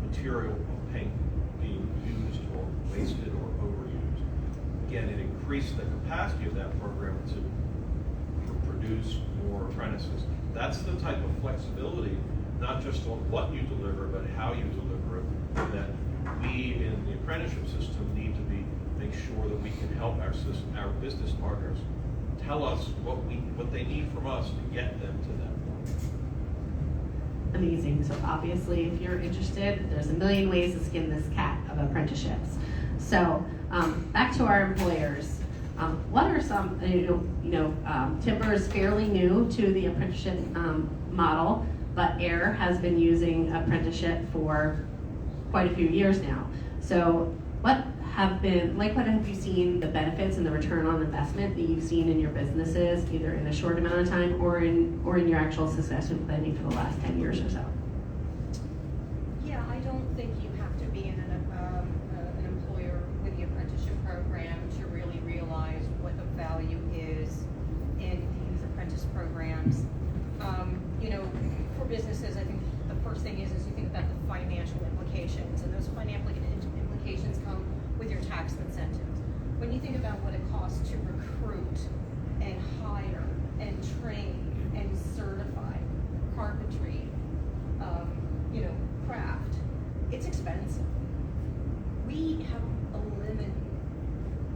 material of paint being used or wasted or overused? Again, it increased the capacity of that program to produce more apprentices. That's the type of flexibility, not just on what you deliver, but how you deliver it, that we in the apprenticeship system need to make sure that we can help our business partners tell us what they need from us to get them to that point. Amazing. So obviously, if you're interested, there's a million ways to skin this cat of apprenticeships. So back to our employers. What are some, timber is fairly new to the apprenticeship model, but AIR has been using apprenticeship for quite a few years now. So what have you seen the benefits and the return on investment that you've seen in your businesses, either in a short amount of time or in your actual succession planning for the last 10 years or so? Yeah, I don't think you have to be an employer with the apprenticeship program to really realize what the value is in the youth apprentice programs. You know, for businesses, I think the first thing is you think about the financial implications, and those financial implications come with your tax incentives. When you think about what it costs to recruit and hire and train and certify carpentry, you know, craft, it's expensive. We have eliminated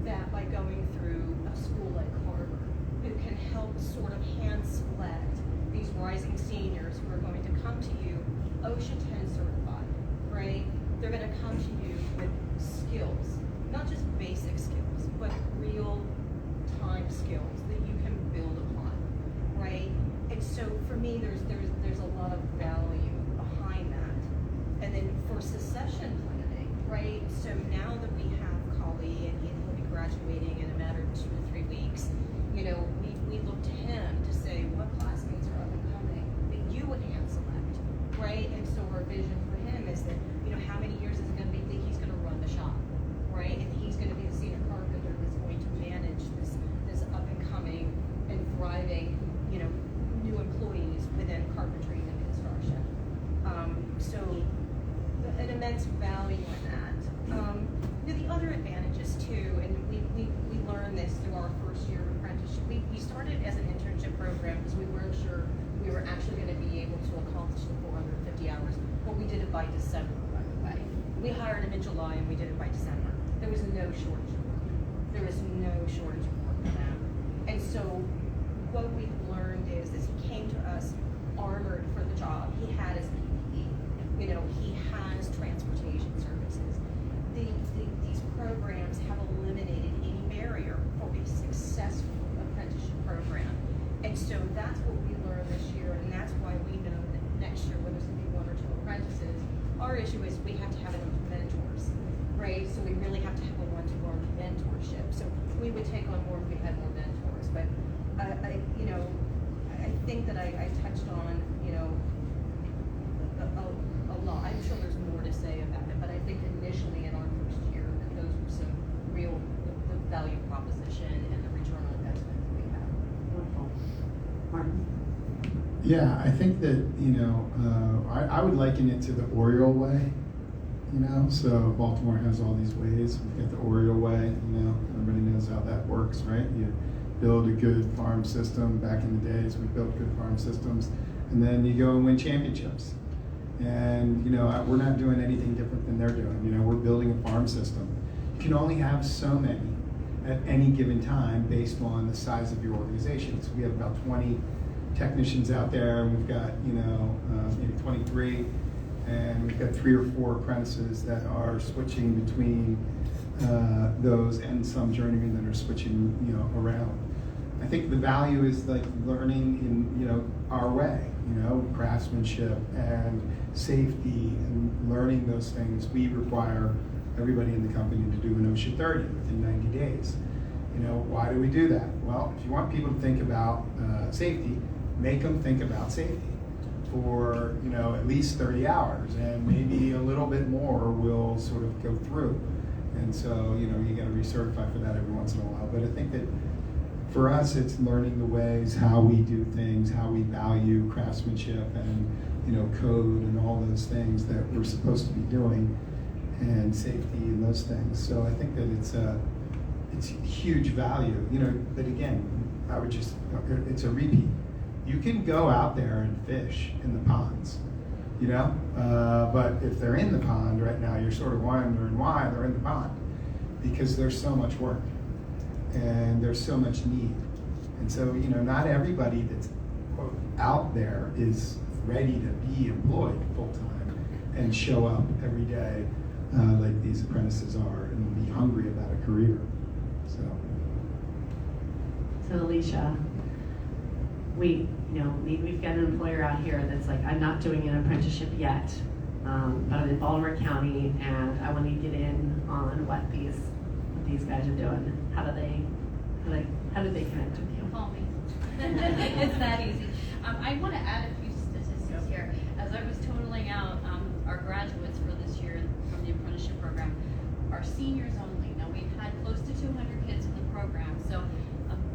that by going through a school like Harvard, who can help sort of hand select these rising seniors who are going to come to you OSHA 10 certified, right? They're going to come to you with skills, not just basic skills, but real time skills that you can build upon, right? And so for me, there's a lot of value behind that. And then for succession planning, right? So now that we have Kali and he'll be graduating in a matter of 2 to 3 weeks, you know, we look to him to say what classmates are up and coming that you would hand select, right? And so our vision for him is that, you know, how many years is it going to be that he's going to run the shop, right? And he's going to be the senior carpenter that's going to manage this up and coming and thriving, you know, new employees within carpentry and construction. So an immense value in that. The other advantages too, and we learned this through our first year of apprenticeship. We started as an internship program because we weren't sure we were actually going to be able to accomplish the 450 hours. But we did it by December, by the way. We hired him in July and we did it by December. There was no shortage of work. There was no shortage of work for them. And so what we learned is he came to us armored for the job. He had his PPE. You know, he has transportation services. These programs have eliminated any barrier for a successful apprenticeship program. And so that's what we learned this year, and that's why we know that next year, whether it's going to be 1 or 2 apprentices, our issue is we have to have enough mentors, right? So we really have to have a one-to-one mentorship. So we would take on more if we had more mentors. But I think that I touched on, you know, a lot. I'm sure there's more to say about it, but I think initially in our first year that those were some real the value proposition and the return on investment that we have. Wonderful. Martin? Yeah, I think that, you know, I would liken it to the Oriole way, you know, so Baltimore has all these ways. We've got the Oriole way, you know, everybody knows how that works, right? You build a good farm system. Back in the days, we built good farm systems, and then you go and win championships. And, you know, we're not doing anything different than they're doing. You know, we're building a farm system. You can only have so many at any given time based on the size of your organization. So we have about 20 technicians out there, and we've got, you know, maybe 23, and we've got 3 or 4 apprentices that are switching between those, and some journeymen that are switching, you know, around. I think the value is like learning in, you know, our way, you know, craftsmanship and safety and learning those things. We require everybody in the company to do an OSHA 30 within 90 days. You know, why do we do that? Well, if you want people to think about safety, make them think about safety for, you know, at least 30 hours, and maybe a little bit more will sort of go through. And so, you know, you got to recertify for that every once in a while. But I think that for us, it's learning the ways, how we do things, how we value craftsmanship and, you know, code and all those things that we're supposed to be doing, and safety and those things. So I think that it's huge value, you know. But again, it's a repeat. You can go out there and fish in the ponds, you know, but if they're in the pond right now, you're sort of wondering why they're in the pond, because there's so much work and there's so much need. And so, you know, not everybody that's, quote, out there is ready to be employed full-time and show up every day like these apprentices are, and be hungry about a career. So Alicia, we've got an employer out here that's like, I'm not doing an apprenticeship yet, but I'm in Baltimore County and I want to get in on what these guys are doing. How do they connect with you? Call me. It's that easy. I want to add a few statistics here. As I was totaling out our graduates for this year from the apprenticeship program, our seniors only. Now we've had close to 200 kids in the program, so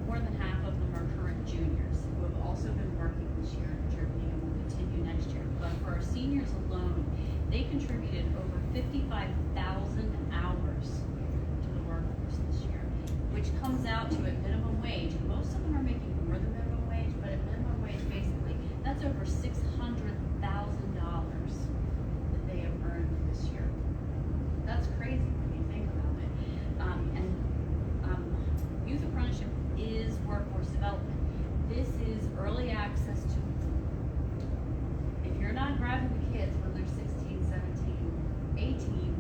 more than half of them are current juniors who have also been working this year and contributing and will continue next year. But for our seniors alone, they contributed over 55,000 hours to the workforce this year, which comes out to at minimum wage. Most of them are making more than minimum wage, but at minimum wage, basically, that's over $600,000 that they have earned this year. That's crazy when you think about it. Youth Apprenticeship is workforce development. This is early access to, if you're not grabbing the kids when they're 16, 17, 18,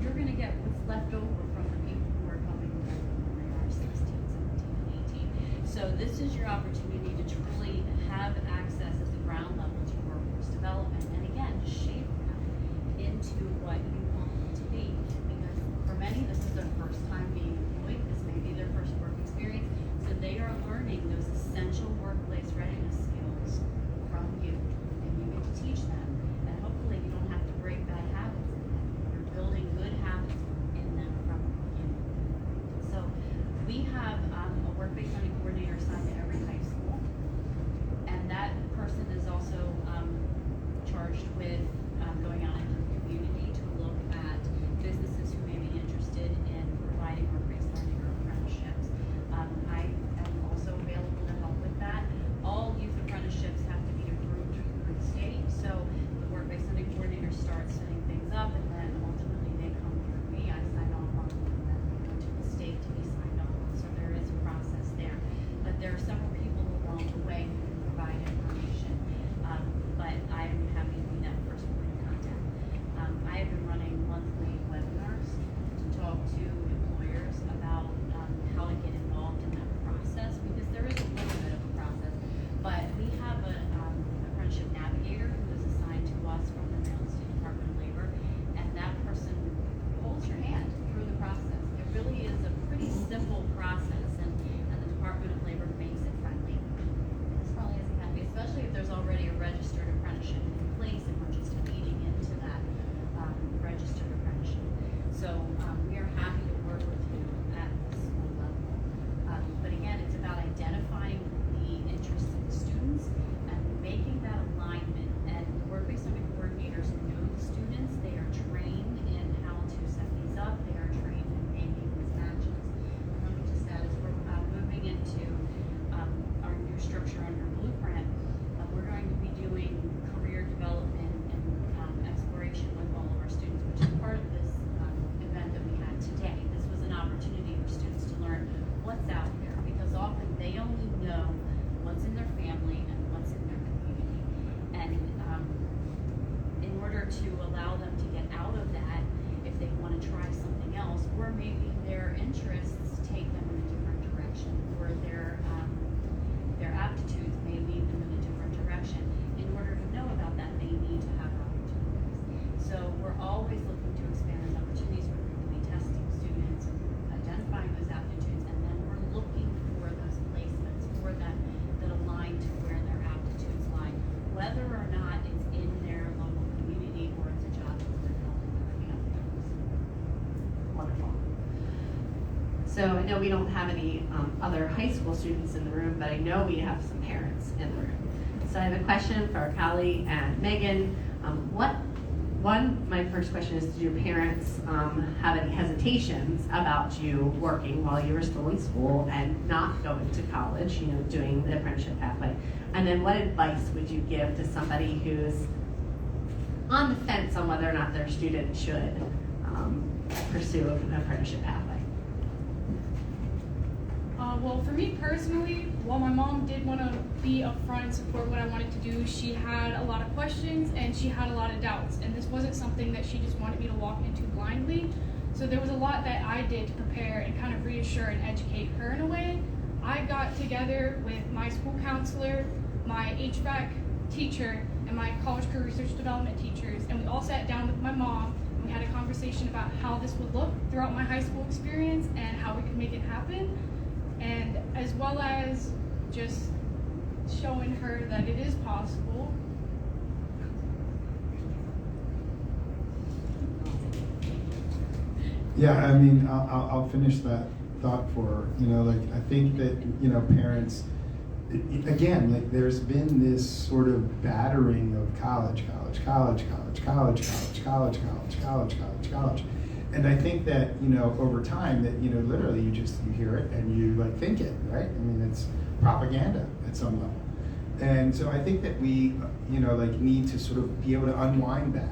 you're going to get what's left over from the people who are coming when they are 16, 17, and 18. So this is your opportunity to truly have access at the ground level to workforce development. And again, to shape them into what you want them to be. Because for many, this is their first time being employed. This may be their first work experience. So they are learning those essential workplace readiness skills from you. And you get to teach them. And hopefully you don't have to break bad habits in them. You're building good habits in them from the beginning. So we have a work-based learning coordinator assigned to every high school. And that person is also charged with going out into the community to look at businesses who may be interested in providing work-based learning or apprenticeships. I am also available to help with that. All youth apprenticeships have to be approved through the state, so the work-based learning coordinator starts setting things up, and then ultimately they come through me. I sign off on them, and then they go to the state to be signed off on. So there is a process there. But there are several people along the way who can provide information. But I'm happy to be that first point of contact. I have been running monthly webinars to talk to employers about how to get involved in that process, because there is a little bit of a process. But we have an apprenticeship navigator who is assigned to us from the Maryland State Department of Labor, and that person holds your hand through the process. It really is a pretty simple process, and the Department of Labor makes it friendly. As friendly as it can be, especially if there's already a registered apprenticeship in place and we're just feeding into that registered apprenticeship. So we are happy to work with you at the school level. But again, it's about identifying the interests of the students and making that alignment. And work-based learning coordinators know the students. They are trained in how to set these up. They are trained in making these matches. And let me just add, as we're moving into our new structure under Blueprint, we're going to be doing career development and exploration with all of our students, which is part of this event that we had today. This was an opportunity for students to learn what's out there, because often they only know what's in their family and what's in their community. And in order to allow them to get out of that, if they want to try something else, or maybe their interests take them in a different direction, or their aptitudes may lead them in a different direction. In order to know about that, they need to have opportunities. So we're always looking to expand those opportunities. We're going to be testing students and identifying those aptitudes, and then we're looking for those placements for them that align to where their aptitudes lie, whether or not it's in their local community or it's a job that we're helping their families. Wonderful. So I know we don't have any other high school students in the room, but I know we have some parents in the room. So I have a question for Callie and Megan. My first question is, did your parents have any hesitations about you working while you were still in school and not going to college, doing the apprenticeship pathway? And then what advice would you give to somebody who's on the fence on whether or not their student should pursue an apprenticeship pathway? Well, for me personally, while my mom did want to be upfront and support what I wanted to do, she had a lot of questions and she had a lot of doubts. And this wasn't something that she just wanted me to walk into blindly. So there was a lot that I did to prepare and kind of reassure and educate her in a way. I got together with my school counselor, my HVAC teacher, and my college career research development teachers, and we all sat down with my mom, and we had a conversation about how this would look throughout my high school experience and how we could make it happen, and as well as just showing her that it is possible. Yeah, I mean, I'll finish that thought for her. You know, like, I think that, you know, parents, again, like, there's been this sort of battering of college. And I think that, you know, over time that, you know, literally you hear it and you like think it, right? I mean, it's propaganda at some level. And so I think that we, you know, like, need to sort of be able to unwind that.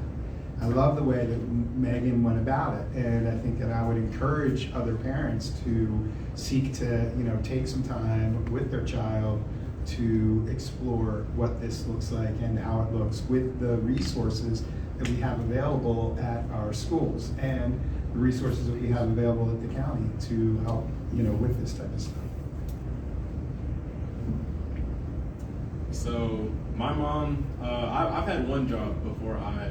I love the way that Megan went about it, and I think that I would encourage other parents to seek to, you know, take some time with their child to explore what this looks like and how it looks with the resources that we have available at our schools and the resources that we have available at the county to help, you know, with this type of stuff. So my mom, I've had one job before I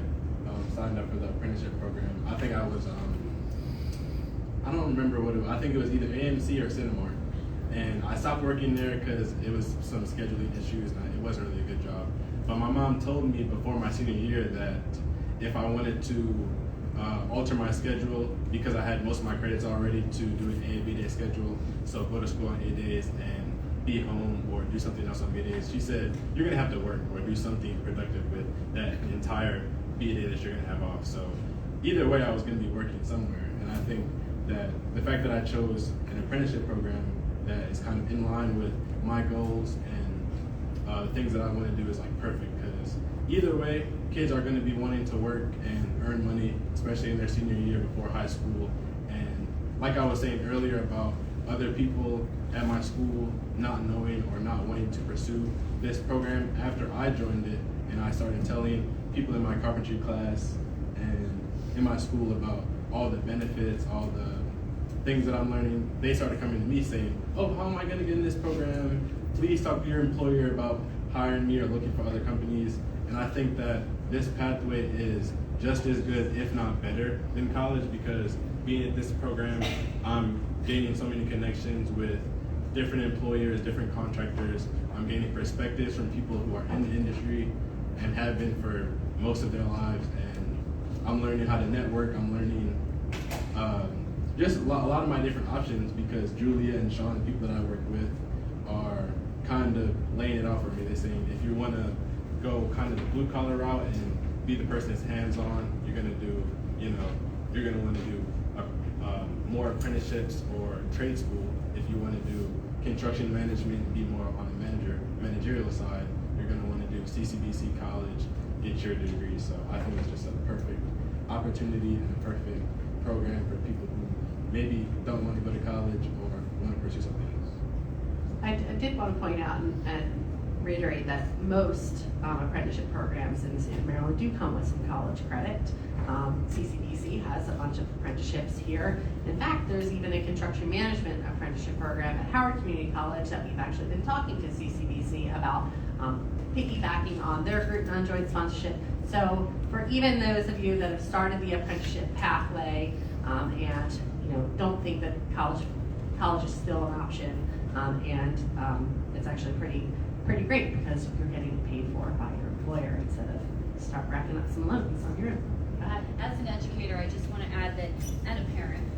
signed up for the apprenticeship program. I think I was, I don't remember what it was. I think it was either AMC or Cinemark. And I stopped working there because it was some scheduling issues and it wasn't really a good job. But my mom told me before my senior year that if I wanted to alter my schedule, because I had most of my credits already, to do an A and B day schedule, so go to school on A days and be home or do something else on B days. She said, you're gonna have to work or do something productive with that entire B day that you're gonna have off. So either way, I was gonna be working somewhere. And I think that the fact that I chose an apprenticeship program that is kind of in line with my goals and the things that I want to do is like perfect, because either way, kids are going to be wanting to work and earn money, especially in their senior year before high school. And like I was saying earlier about other people at my school not knowing or not wanting to pursue this program, after I joined it and I started telling people in my carpentry class and in my school about all the benefits, all the things that I'm learning, they started coming to me saying, oh, how am I going to get in this program? Please talk to your employer about hiring me or looking for other companies. And I think that this pathway is just as good, if not better, than college, because being at this program, I'm gaining so many connections with different employers, different contractors. I'm gaining perspectives from people who are in the industry and have been for most of their lives. And I'm learning how to network. I'm learning just a lot of my different options, because Julia and Sean, the people that I work with, are kind of laying it out for me. They're saying, if you want to go kind of the blue collar route and be the person that's hands-on, you're going to do, you know, you're going to want to do more apprenticeships or trade school. If you want to do construction management and be more on the managerial side, you're going to want to do CCBC college, get your degree. So I think it's just a perfect opportunity and a perfect program for people who maybe don't want to go to college or want to pursue something else. I did want to point out and reiterate that most apprenticeship programs in the state of Maryland do come with some college credit. CCBC has a bunch of apprenticeships here. In fact, there's even a construction management apprenticeship program at Howard Community College that we've actually been talking to CCBC about piggybacking on their group non-joint sponsorship. So for even those of you that have started the apprenticeship pathway and don't think that college is still an option, it's actually pretty great because you're getting paid for by your employer instead of start racking up some loans on your own. Go ahead. As an educator, I just want to add that, and a parent,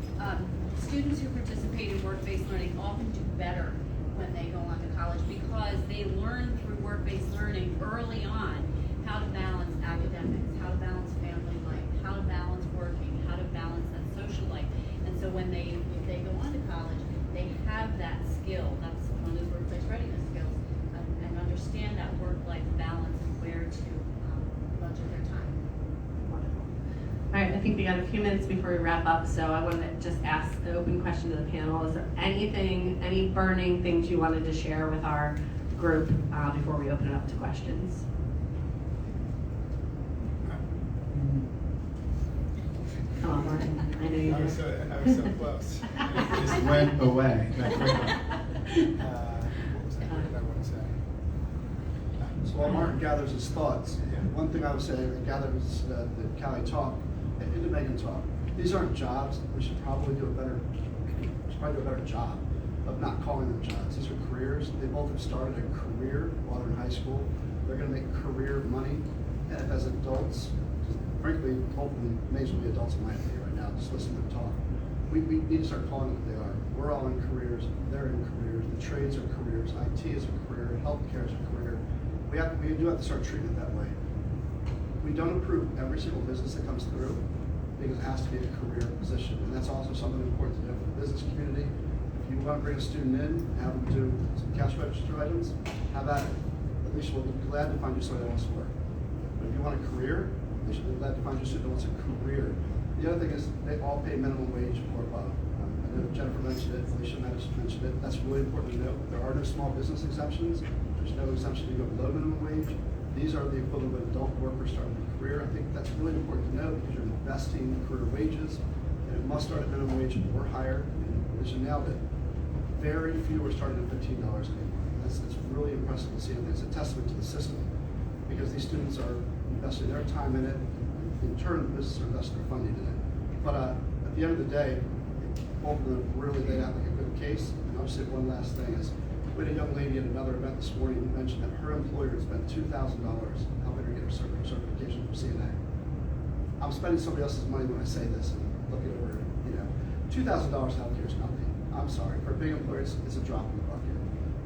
students who participate in work-based learning often do better when they go on to college because they learn through work-based learning early on how to balance academics, how to balance family life, how to balance working, how to balance that social life. And so when if they go on to college, they have that skill. That's one of those workplace readiness skills, and understand that work-life balance and where to budget their time. Wonderful. All right, I think we got a few minutes before we wrap up, so I want to just ask the open question to the panel. Is there any burning things you wanted to share with our group before we open it up to questions? Come on, Martin. I know you I was so close. It just went away that quickly. What did I want to say? So while Martin gathers his thoughts, one thing I would say, I gathered that Callie talked, and into Megan talk. These aren't jobs. We should probably do a better job of not calling them jobs. These are careers. They both have started a career while they're in high school. They're going to make career money. And if as adults, frankly, both of them may as well be adults in my opinion right now, just listen to them talk. We need to start calling them what they are. We're all in careers. They're in careers. The trades are careers. IT is a career. Healthcare is a career. We do have to start treating it that way. We don't approve every single business that comes through because it has to be a career position. And that's also something important to know for the business community. If you want to bring a student in and have them do some cash register items, have at it. At least we'll be glad to find you somebody that wants to work. But if you want a career, they should be glad to find you a student that wants a career. The other thing is they all pay minimum wage or above. I know Jennifer mentioned it, Alicia mentioned it. That's really important to note. There are no small business exemptions. There's no exemption to go below minimum wage. These are the equivalent of adult workers starting a career. I think that's really important to note because you're investing in career wages, and it must start at minimum wage or higher. And Alicia nailed it. Very few are starting at $15 anymore. It's really impressive to see. And it's a testament to the system because these students are investing their time in it. In turn, the businesses are investing their funding in it. But at the end of the day, both of them really laid out like a good case. And I'll just say one last thing is, we had a young lady at another event this morning who mentioned that her employer had spent $2,000 helping her get her certification from CNA. I'm spending somebody else's money when I say this and looking over, $2,000 healthcare is nothing. I'm sorry, for a big employer, it's a drop in the bucket.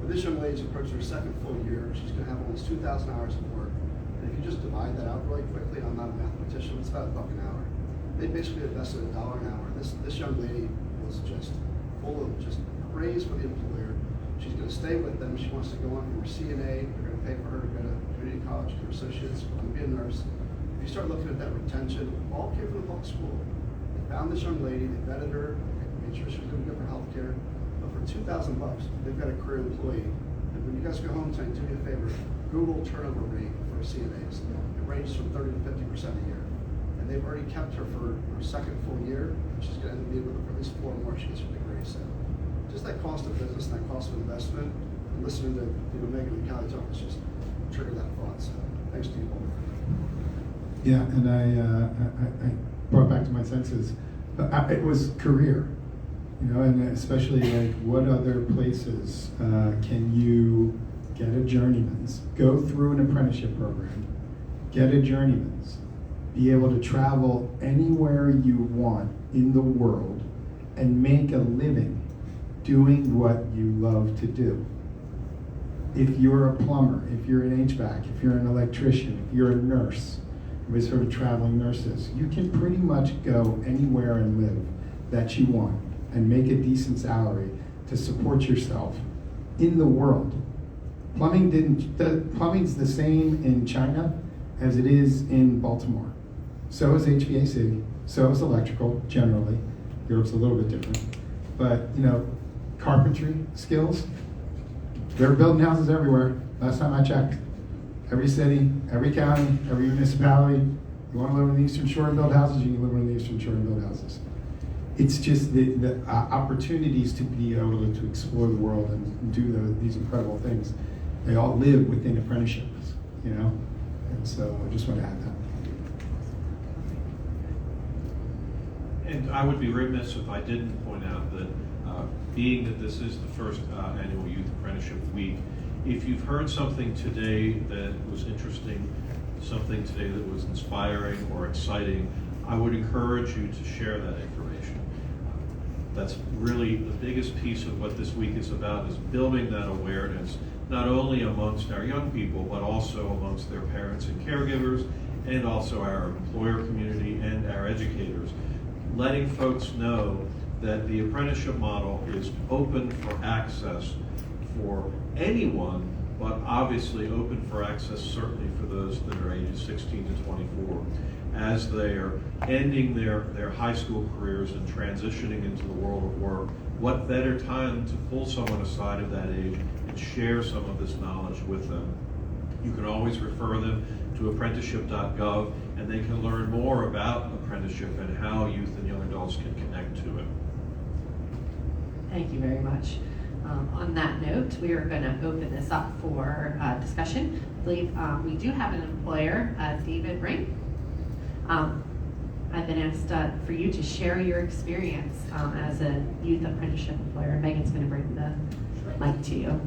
But this young lady's approaching her second full year. She's going to have almost 2,000 hours of work. And if you just divide that out really quickly, I'm not a mathematician, it's about $1 an hour. They basically invested $1 an hour. This young lady was just full of just praise for the employer. She's going to stay with them. She wants to go on from her CNA. They're going to pay for her to go to community college, get her associates, want to be a nurse. If you start looking at that retention, all came from the public school. They found this young lady, they vetted her, made sure she was going to get her health care. But for $2,000, they've got a career employee. And when you guys go home tonight, do me a favor, Google turnover rate for CNAs. It ranges from 30 to 50% a year. And they've already kept her for her second full year. She's going to be with her for at least 4 more. She gets her degree. So just that cost of business and that cost of investment, and listening to Megan and Callie talk, just triggered that thought. So thanks to you all. Yeah, and I brought back to my senses. It was career, and especially like what other places can you get a journeyman's, go through an apprenticeship program, get a journeyman's, be able to travel anywhere you want in the world and make a living doing what you love to do. If you're a plumber, if you're an HVAC, if you're an electrician, if you're a nurse, with sort of traveling nurses, you can pretty much go anywhere and live that you want and make a decent salary to support yourself in the world. Plumbing's the same in China as it is in Baltimore. So is HVAC, so is electrical generally. Europe's a little bit different. But carpentry skills, they're building houses everywhere. Last time I checked. Every city, every county, every municipality. You want to live on the Eastern Shore and build houses, you can live on the Eastern Shore and build houses. It's just the opportunities to be able to explore the world and do these incredible things. They all live within apprenticeships, And so I just want to add that. And I would be remiss if I didn't point out that being that this is the first annual Youth Apprenticeship Week, if you've heard something today that was interesting, something today that was inspiring or exciting, I would encourage you to share that information. That's really the biggest piece of what this week is about, is building that awareness, not only amongst our young people, but also amongst their parents and caregivers, and also our employer community and our educators. Letting folks know that the apprenticeship model is open for access for anyone, but obviously open for access certainly for those that are ages 16 to 24. As they are ending their high school careers and transitioning into the world of work, what better time to pull someone aside at that age and share some of this knowledge with them. You can always refer them to apprenticeship.gov, and they can learn more about apprenticeship and how youth and young adults can connect to it. Thank you very much. On that note, we are going to open this up for discussion. I believe we do have an employer, David Ring. I've been asked for you to share your experience as a youth apprenticeship employer. Megan's going to bring the mic to you.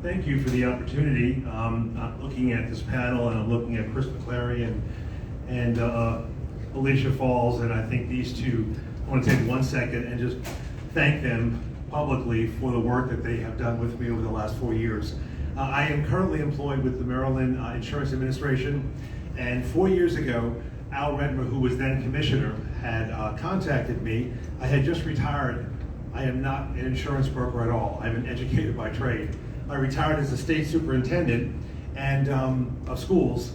Thank you for the opportunity. I'm looking at this panel and I'm looking at Chris McClary and Alicia Falls, and I think these two, I want to take 1 second and just thank them publicly for the work that they have done with me over the last 4 years. I am currently employed with the Maryland Insurance Administration, and 4 years ago, Al Redmer, who was then commissioner, had contacted me. I had just retired. I am not an insurance broker at all. I'm an educator by trade. I retired as a state superintendent and of schools,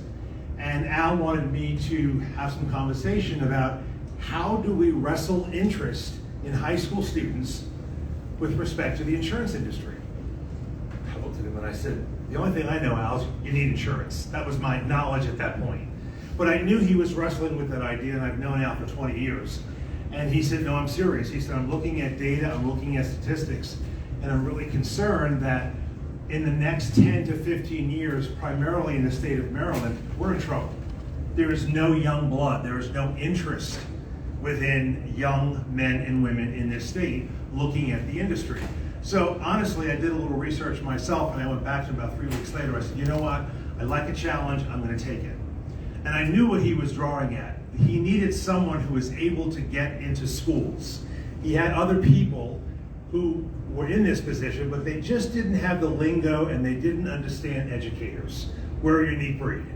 and Al wanted me to have some conversation about how do we wrestle interest in high school students with respect to the insurance industry. I looked at him and I said, the only thing I know, Al, is you need insurance. That was my knowledge at that point. But I knew he was wrestling with that idea, and I've known Al for 20 years. And he said, no, I'm serious. He said, I'm looking at data, I'm looking at statistics, and I'm really concerned that in the next 10 to 15 years, primarily in the state of Maryland, we're in trouble. There is no young blood. There is no interest within young men and women in this state looking at the industry. So honestly, I did a little research myself, and I went back to him about 3 weeks later. I said, you know what? I like a challenge. I'm going to take it. And I knew what he was drawing at. He needed someone who was able to get into schools. He had other people who were in this position, but they just didn't have the lingo and they didn't understand educators. We're a unique breed.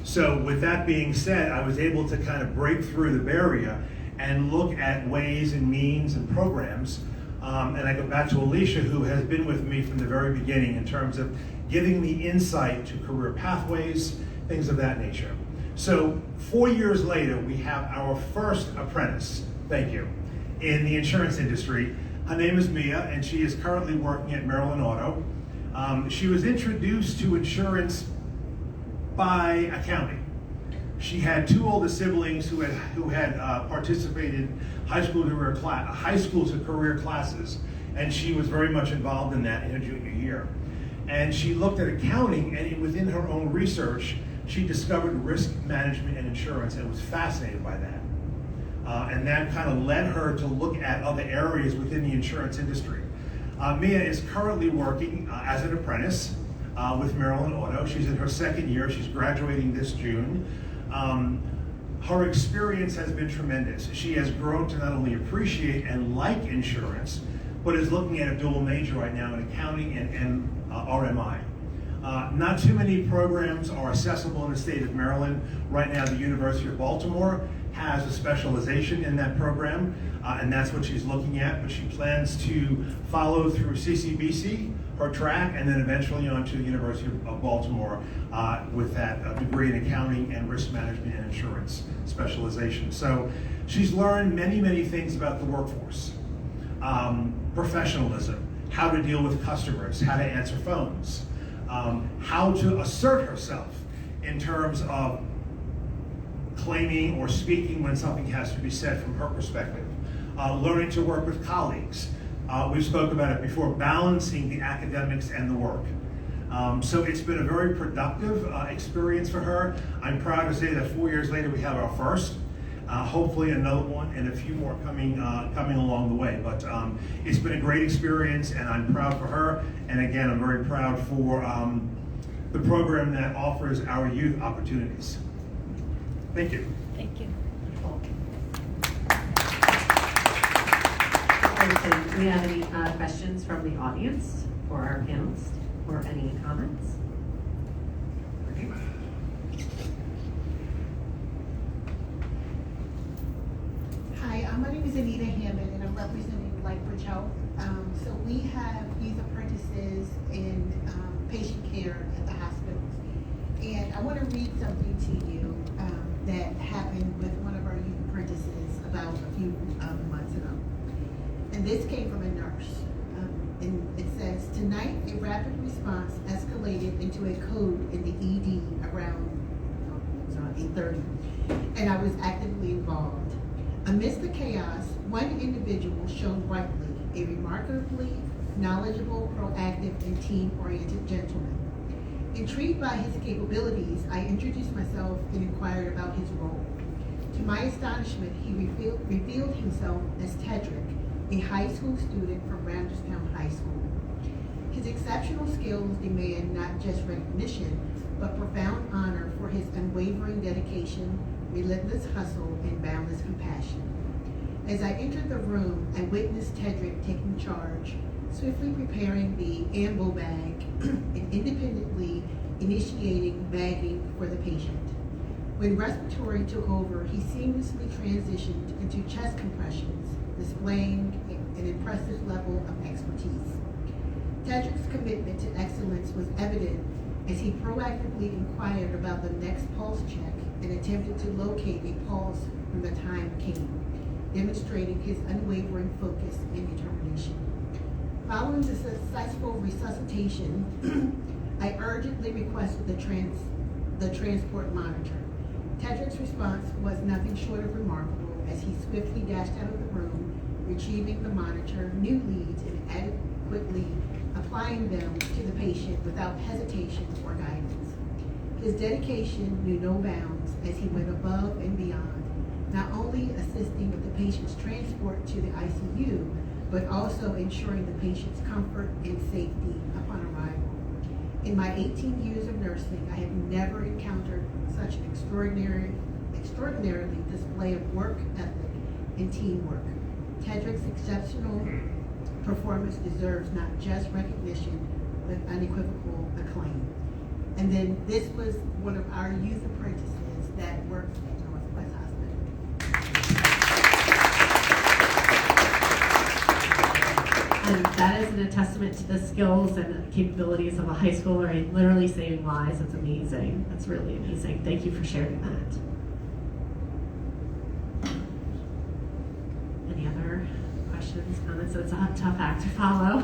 So with that being said, I was able to kind of break through the barrier and look at ways and means and programs. And I go back to Alicia, who has been with me from the very beginning in terms of giving me insight to career pathways, things of that nature. So 4 years later, we have our first apprentice, thank you, in the insurance industry. Her name is Mia, and she is currently working at Maryland Auto. She was introduced to insurance by accounting. She had 2 older siblings who had participated in high school to career classes, and she was very much involved in that in her junior year. And she looked at accounting, and within her own research, she discovered risk management and insurance, and was fascinated by that. And that kind of led her to look at other areas within the insurance industry. Mia is currently working as an apprentice with Maryland Auto. She's in her 2nd year. She's graduating this June. Her experience has been tremendous. She has grown to not only appreciate and like insurance, but is looking at a dual major right now in accounting and RMI. Not too many programs are accessible in the state of Maryland. Right now, the University of Baltimore has a specialization in that program, and that's what she's looking at, but she plans to follow through CCBC, her track, and then eventually on to the University of Baltimore with that degree in accounting and risk management and insurance specialization. So she's learned many, many things about the workforce. Professionalism, how to deal with customers, how to answer phones, how to assert herself in terms of claiming or speaking when something has to be said from her perspective, learning to work with colleagues. We spoke about it before, balancing the academics and the work. So it's been a very productive experience for her. I'm proud to say that 4 years later we have our first, hopefully another one and a few more coming along the way. But it's been a great experience, and I'm proud for her. And again, I'm very proud for the program that offers our youth opportunities. Thank you. Thank you. Do we have any questions from the audience for our panelists, or any comments? Hi, my name is Anita Hammond, and I'm representing Lightbridge Health. So we have youth apprentices in patient care at the hospitals. And I want to read something to you that happened with one of our youth apprentices about a few months ago. And this came from a nurse. And it says, tonight a rapid response escalated into a code in the ED around 8:30, and I was actively involved. Amidst the chaos, one individual shone brightly, a remarkably knowledgeable, proactive, and team-oriented gentleman. Intrigued by his capabilities, I introduced myself and inquired about his role. To my astonishment, he revealed himself as Tedrick, a high school student from Randerstown High School. His exceptional skills demand not just recognition, but profound honor for his unwavering dedication, relentless hustle, and boundless compassion. As I entered the room, I witnessed Tedrick taking charge, swiftly preparing the ambo bag and independently initiating bagging for the patient. When respiratory took over, he seamlessly transitioned into chest compressions, displaying an impressive level of expertise. Tedrick's commitment to excellence was evident as he proactively inquired about the next pulse check and attempted to locate a pulse when the time came, demonstrating his unwavering focus and determination. Following the successful resuscitation, I urgently requested the transport monitor. Tedrick's response was nothing short of remarkable as he swiftly dashed out of the room, retrieving the monitor, new leads, and adequately applying them to the patient without hesitation or guidance. His dedication knew no bounds as he went above and beyond, not only assisting with the patient's transport to the ICU, but also ensuring the patient's comfort and safety upon arrival. In my 18 years of nursing, I have never encountered such an extraordinary display of work ethic and teamwork. Tedrick's exceptional performance deserves not just recognition, but unequivocal acclaim. And then this was one of our youth apprentices that works at Northwest Hospital. And that is a testament to the skills and capabilities of a high schooler in literally saving lives. It's amazing. That's really amazing. Thank you for sharing that. Any other questions, comments? So it's a tough act to follow.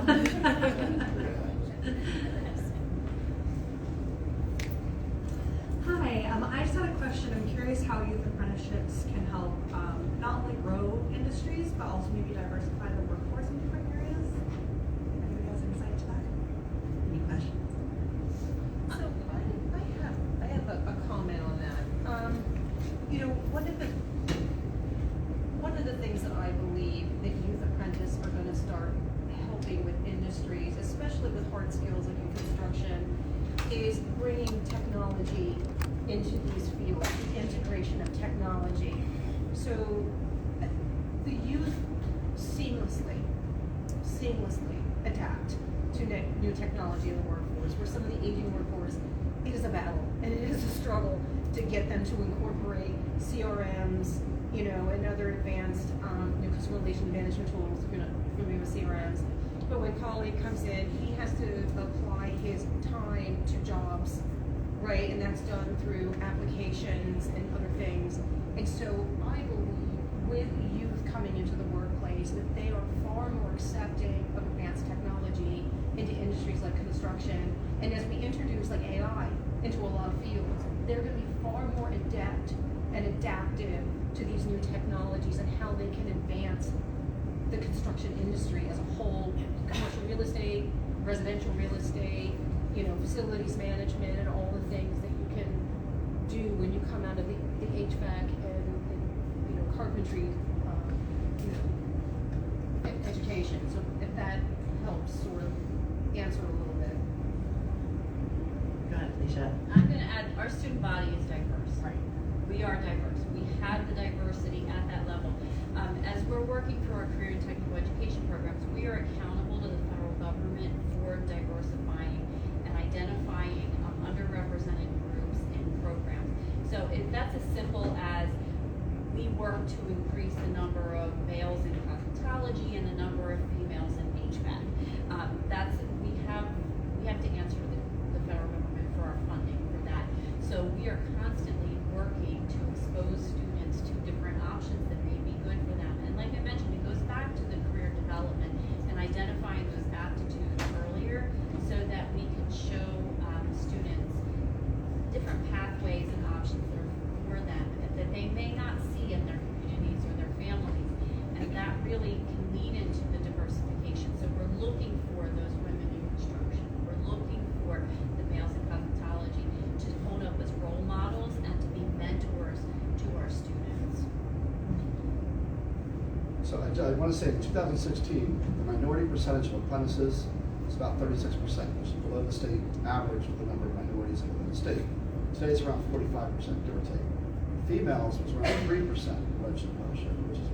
Hi, I just had a question. I'm curious how youth apprenticeships can help not only grow industries, but also maybe diversify the workforce in different areas. Anybody has insight to that? Any questions? So I have a comment on that. You know, one of the things that I believe that youth apprentices are going to start helping with industries, especially with hard skills like in construction, is bringing technology into these fields, the integration of technology. So the youth seamlessly adapt to new technology in the workforce, where some of the aging workforce, it is a battle and it is a struggle to get them to incorporate CRMs, you know, and other advanced customer relation management tools, familiar with CRMs. But when a colleague comes in, he has to apply his time to jobs, right? And that's done through applications and other things. And so I believe with youth coming into the workplace that they are far more accepting of advanced technology into industries like construction. And as we introduce like AI into a lot of fields, they're going to be far more adept and adaptive to these new technologies and how they can advance the construction industry as a whole, commercial real estate, residential real estate, you know, facilities management, and all the things that you can do when you come out of the HVAC and you know, carpentry, education. So if that helps sort of answer a little bit. Go ahead, Alicia. I'm going to add, our student body is diverse. Right. We are diverse. We have the diversity at that level. As we're working through our career and technical education programs, we are accountable to the federal government for diversifying and identifying underrepresented groups in programs. So if that's as simple as we work to increase the number of males in cosmetology and the number of females in HVAC, we have to answer the federal government for our funding for that. So we are constantly working to expose students to different options that may be good for them. And like I mentioned, it goes back to the career development and identifying those aptitudes earlier so that we can show students different pathways and options that are I want to say in 2016, the minority percentage of apprentices was about 36%, which is below the state average with the number of minorities within the state. Today it's around 45%, give or take. Females was around 3% registered apprenticeship, which is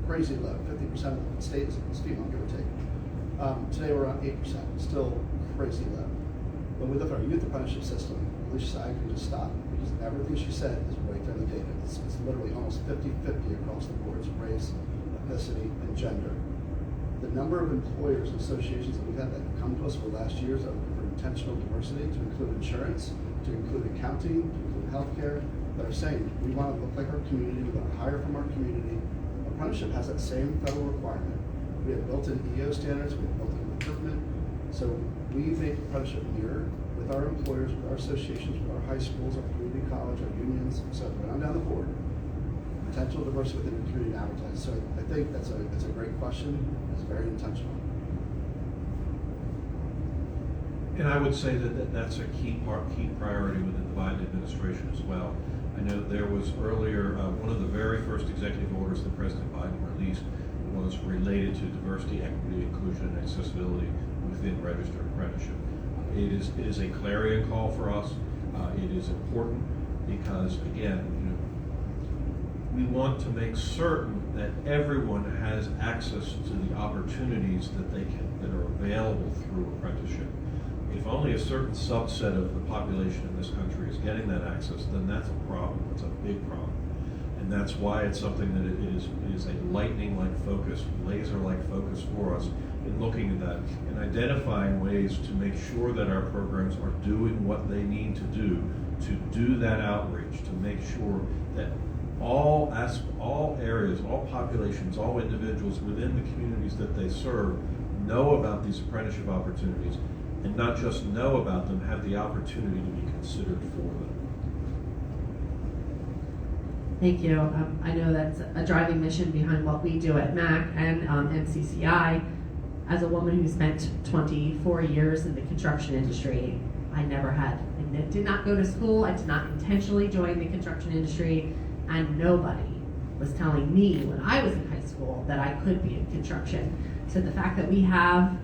crazy low. 50% of the state is female, give or take. Today we're around 8%, still crazy low. When we look at our youth apprenticeship system, Alicia, I can just stop because everything she said is right there in the data. It's literally almost 50-50 across the boards, race, ethnicity, and gender. The number of employers and associations that we've had that have come to us for the last years that are looking for intentional diversity to include insurance, to include accounting, to include healthcare, that are saying we want to look like our community, we want to hire from our community. Apprenticeship has that same federal requirement. We have built-in EO standards, we have built-in recruitment. So we make apprenticeship mirror with our employers, with our associations, with our high schools, our community college, our unions, so right on down the board. Potential diversity within the community advertising. So I think that's a great question. It's very intentional. And I would say that that's a key priority within the Biden administration as well. I know there was earlier, one of the very first executive orders that President Biden released was related to diversity, equity, inclusion, and accessibility within registered apprenticeship. It is a clarion call for us. It is important because, again, we want to make certain that everyone has access to the opportunities that are available through apprenticeship. If only a certain subset of the population in this country is getting that access, then that's a problem. It's a big problem. And that's why it's something that it is a lightning-like focus, laser-like focus for us in looking at that and identifying ways to make sure that our programs are doing what they need to do that outreach, to make sure that all areas, all populations, all individuals within the communities that they serve know about these apprenticeship opportunities, and not just know about them, have the opportunity to be considered for them. Thank you. I know that's a driving mission behind what we do at MAC and MCCI. As a woman who spent 24 years in the construction industry, I did not go to school. I did not intentionally join the construction industry, and nobody was telling me when I was in high school that I could be in construction. So the fact that we have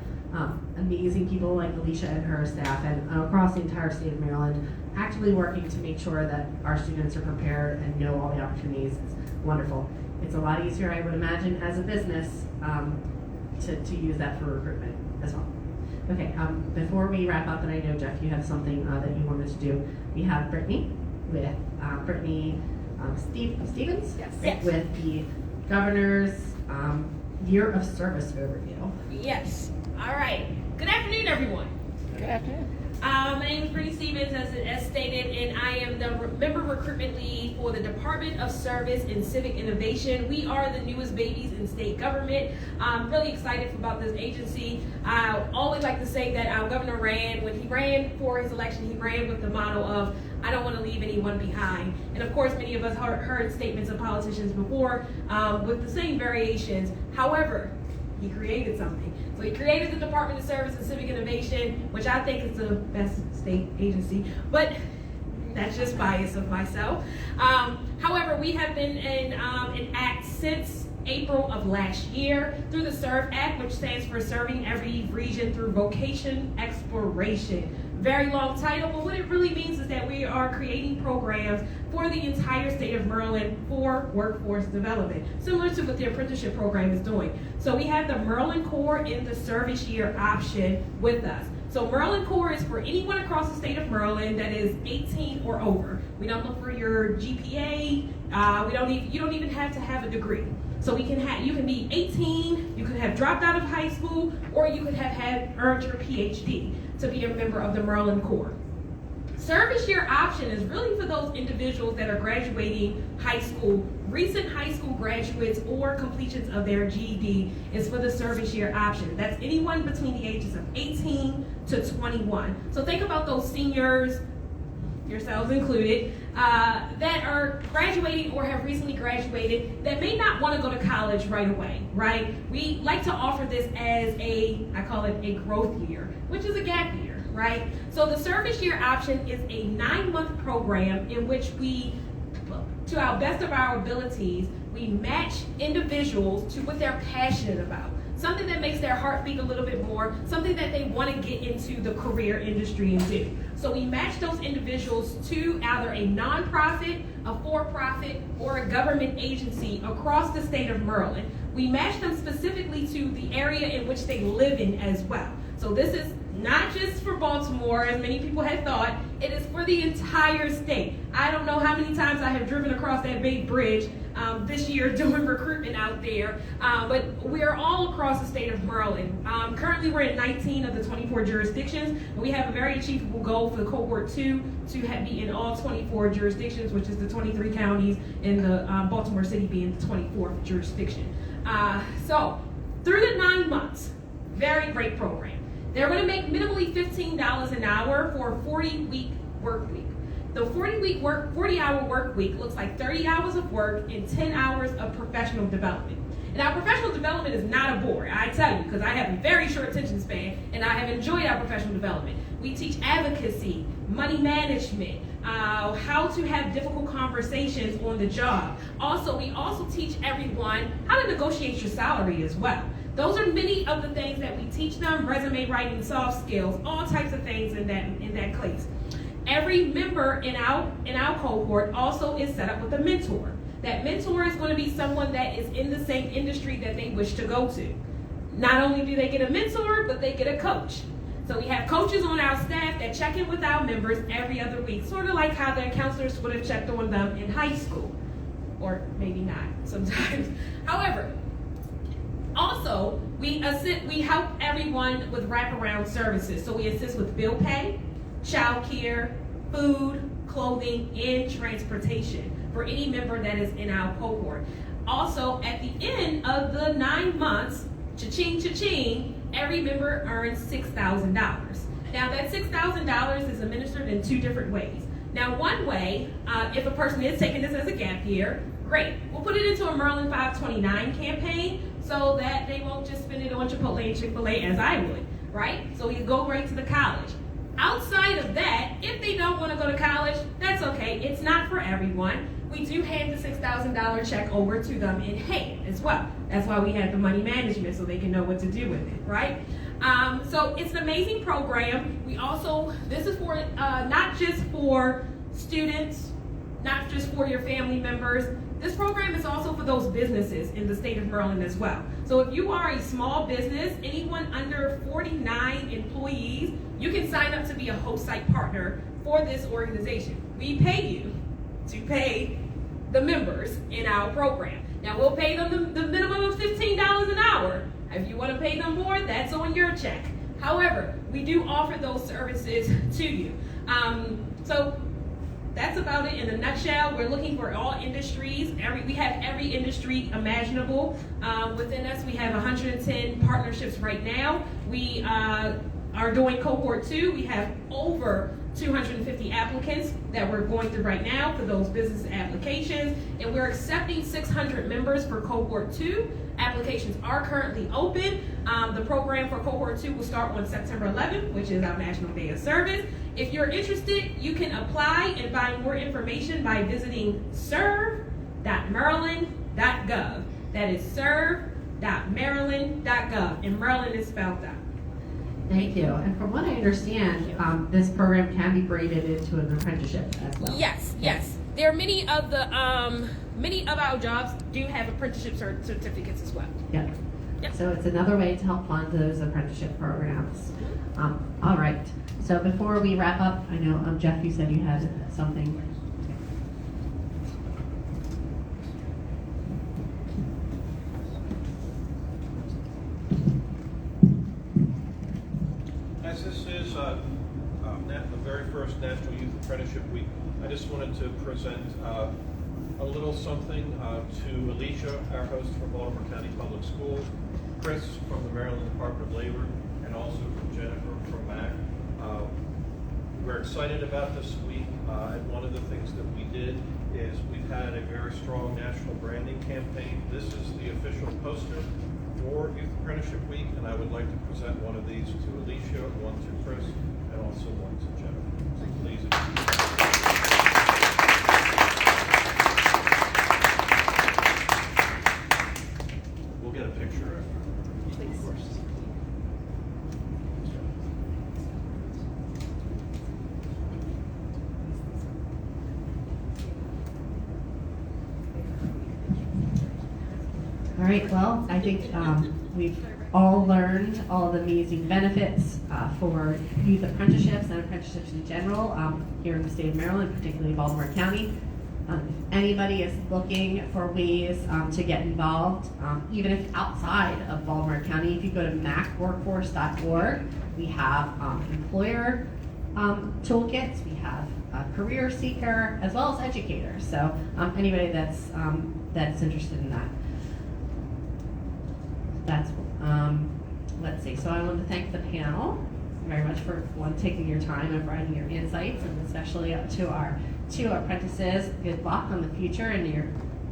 amazing people like Alicia and her staff and across the entire state of Maryland actually working to make sure that our students are prepared and know all the opportunities is wonderful. It's a lot easier, I would imagine, as a business to use that for recruitment as well. Okay, before we wrap up, and I know, Jeff, you have something that you wanted to do, we have Brittany with Stevens Yes. with the Governor's Year of Service overview. Yes. All right. Good afternoon, everyone. Good afternoon. My name is Brittany Stevens, as stated, and I am the member recruitment lead for the Department of Service and Civic Innovation. We are the newest babies in state government. I'm really excited about this agency. I always like to say that our governor when he ran for his election, he ran with the motto of, I don't want to leave anyone behind. And of course, many of us heard statements of politicians before with the same variations. However, he created something. So he created the Department of Service and Civic Innovation, which I think is the best state agency, but that's just bias of myself. However, we have been in act since April of last year through the SERVE Act, which stands for Serving Every Region Through Vocation Exploration. Very long title, but what it really means is that we are creating programs for the entire state of Maryland for workforce development, similar to what the apprenticeship program is doing. So we have the Maryland Corps in the service year option with us. So Maryland Corps is for anyone across the state of Maryland that is 18 or over. We don't look for your GPA. You don't even have to have a degree. So you can be 18, you could have dropped out of high school, or you could have earned your PhD to be a member of the Maryland Corps. Service year option is really for those individuals that are graduating high school, recent high school graduates, or completions of their GED is for the service year option. That's anyone between the ages of 18 to 21. So think about those seniors, yourselves included, that are graduating or have recently graduated that may not want to go to college right away, right? We like to offer this as I call it a growth year, which is a gap year, right? So the service year option is a 9-month program in which we, to our best of our abilities, we match individuals to what they're passionate about. Something that makes their heart beat a little bit more, something that they want to get into the career industry and do. So we match those individuals to either a nonprofit, a for-profit, or a government agency across the state of Maryland. We match them specifically to the area in which they live in as well. So this is not just for Baltimore, as many people had thought. It is for the entire state. I don't know how many times I have driven across that big bridge this year doing recruitment out there, but we're all across the state of Maryland. Currently, we're in 19 of the 24 jurisdictions, and we have a very achievable goal for the cohort 2 to be in all 24 jurisdictions, which is the 23 counties, and the Baltimore City being the 24th jurisdiction. So, through the 9 months, very great program. They're going to make minimally $15 an hour for a 40-week work week. The 40-hour work week looks like 30 hours of work and 10 hours of professional development. And our professional development is not a bore, I tell you, because I have a very short attention span, and I have enjoyed our professional development. We teach advocacy, money management, how to have difficult conversations on the job. We also teach everyone how to negotiate your salary as well. Those are many of the things that we teach them: resume writing, soft skills, all types of things in that class. Every member in our cohort also is set up with a mentor. That mentor is going to be someone that is in the same industry that they wish to go to. Not only do they get a mentor, but they get a coach. So we have coaches on our staff that check in with our members every other week, sort of like how their counselors would have checked on them in high school, or maybe not sometimes. However, also, we help everyone with wraparound services. So we assist with bill pay, child care, food, clothing, and transportation for any member that is in our cohort. Also, at the end of the 9 months, cha-ching, cha-ching, every member earns $6,000. Now, that $6,000 is administered in 2 different ways. Now, one way, if a person is taking this as a gap year, great. We'll put it into a Maryland 529 campaign so that they won't just spend it on Chipotle and Chick-fil-A as I would, right? So we go right to the college. Outside of that, if they don't want to go to college, that's okay. It's not for everyone. We do hand the $6,000 check over to them in hand as well. That's why we have the money management, so they can know what to do with it, right? So it's an amazing program. This is for not just for students, not just for your family members. This program is also for those businesses in the state of Maryland as well. So if you are a small business, anyone under 49 employees, you can sign up to be a host site partner for this organization. We pay you to pay the members in our program. Now we'll pay them the minimum of $15 an hour. If you want to pay them more, that's on your check. However, we do offer those services to you. So that's about it in a nutshell. We're looking for all industries. We have every industry imaginable within us. We have 110 partnerships right now. We are doing cohort 2. We have over 250 applicants that we're going through right now for those business applications, and we're accepting 600 members for cohort 2. Applications are currently open. The program for cohort 2 will start on September 11th, which is our National Day of Service. If you're interested, you can apply and find more information by visiting serve.maryland.gov. That is serve.maryland.gov, and Maryland is spelled out. Thank you. And from what I understand, this program can be graded into an apprenticeship as well. Yes. There are many of our jobs do have apprenticeship certificates as well. Yep. So it's another way to help fund those apprenticeship programs. All right. So before we wrap up, I know Jeff, you said you had something. As this is the very first National Youth Apprenticeship Week, I just wanted to present a little something to Alicia, our host from Baltimore County Public Schools, Chris from the Maryland Department of Labor, and also from Jennifer from MAC. We're excited about this week, and one of the things that we did is we've had a very strong national branding campaign. This is the official poster for Youth Apprenticeship Week, and I would like to present one of these to Alicia, one to Chris, and also one to Jennifer. So please. right, well, I think we've all learned all the amazing benefits for youth apprenticeships and apprenticeships in general here in the state of Maryland, particularly Baltimore County. If anybody is looking for ways to get involved, even if outside of Baltimore County, if you go to macworkforce.org, we have employer toolkits, we have a career seeker, as well as educators. So anybody that's interested in that. That's let's see. So I want to thank the panel very much for taking your time and providing your insights, and especially to our apprentices. Good luck on the future and your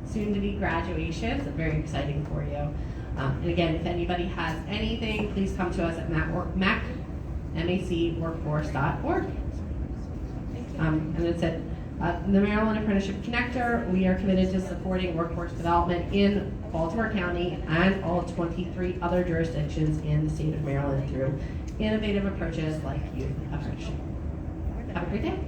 soon-to-be graduations. It's very exciting for you. And again, if anybody has anything, please come to us at macworkforce.org. And it said, the Maryland Apprenticeship Connector, we are committed to supporting workforce development in Baltimore County and all 23 other jurisdictions in the state of Maryland through innovative approaches like Youth Apprenticeship. Have a great day.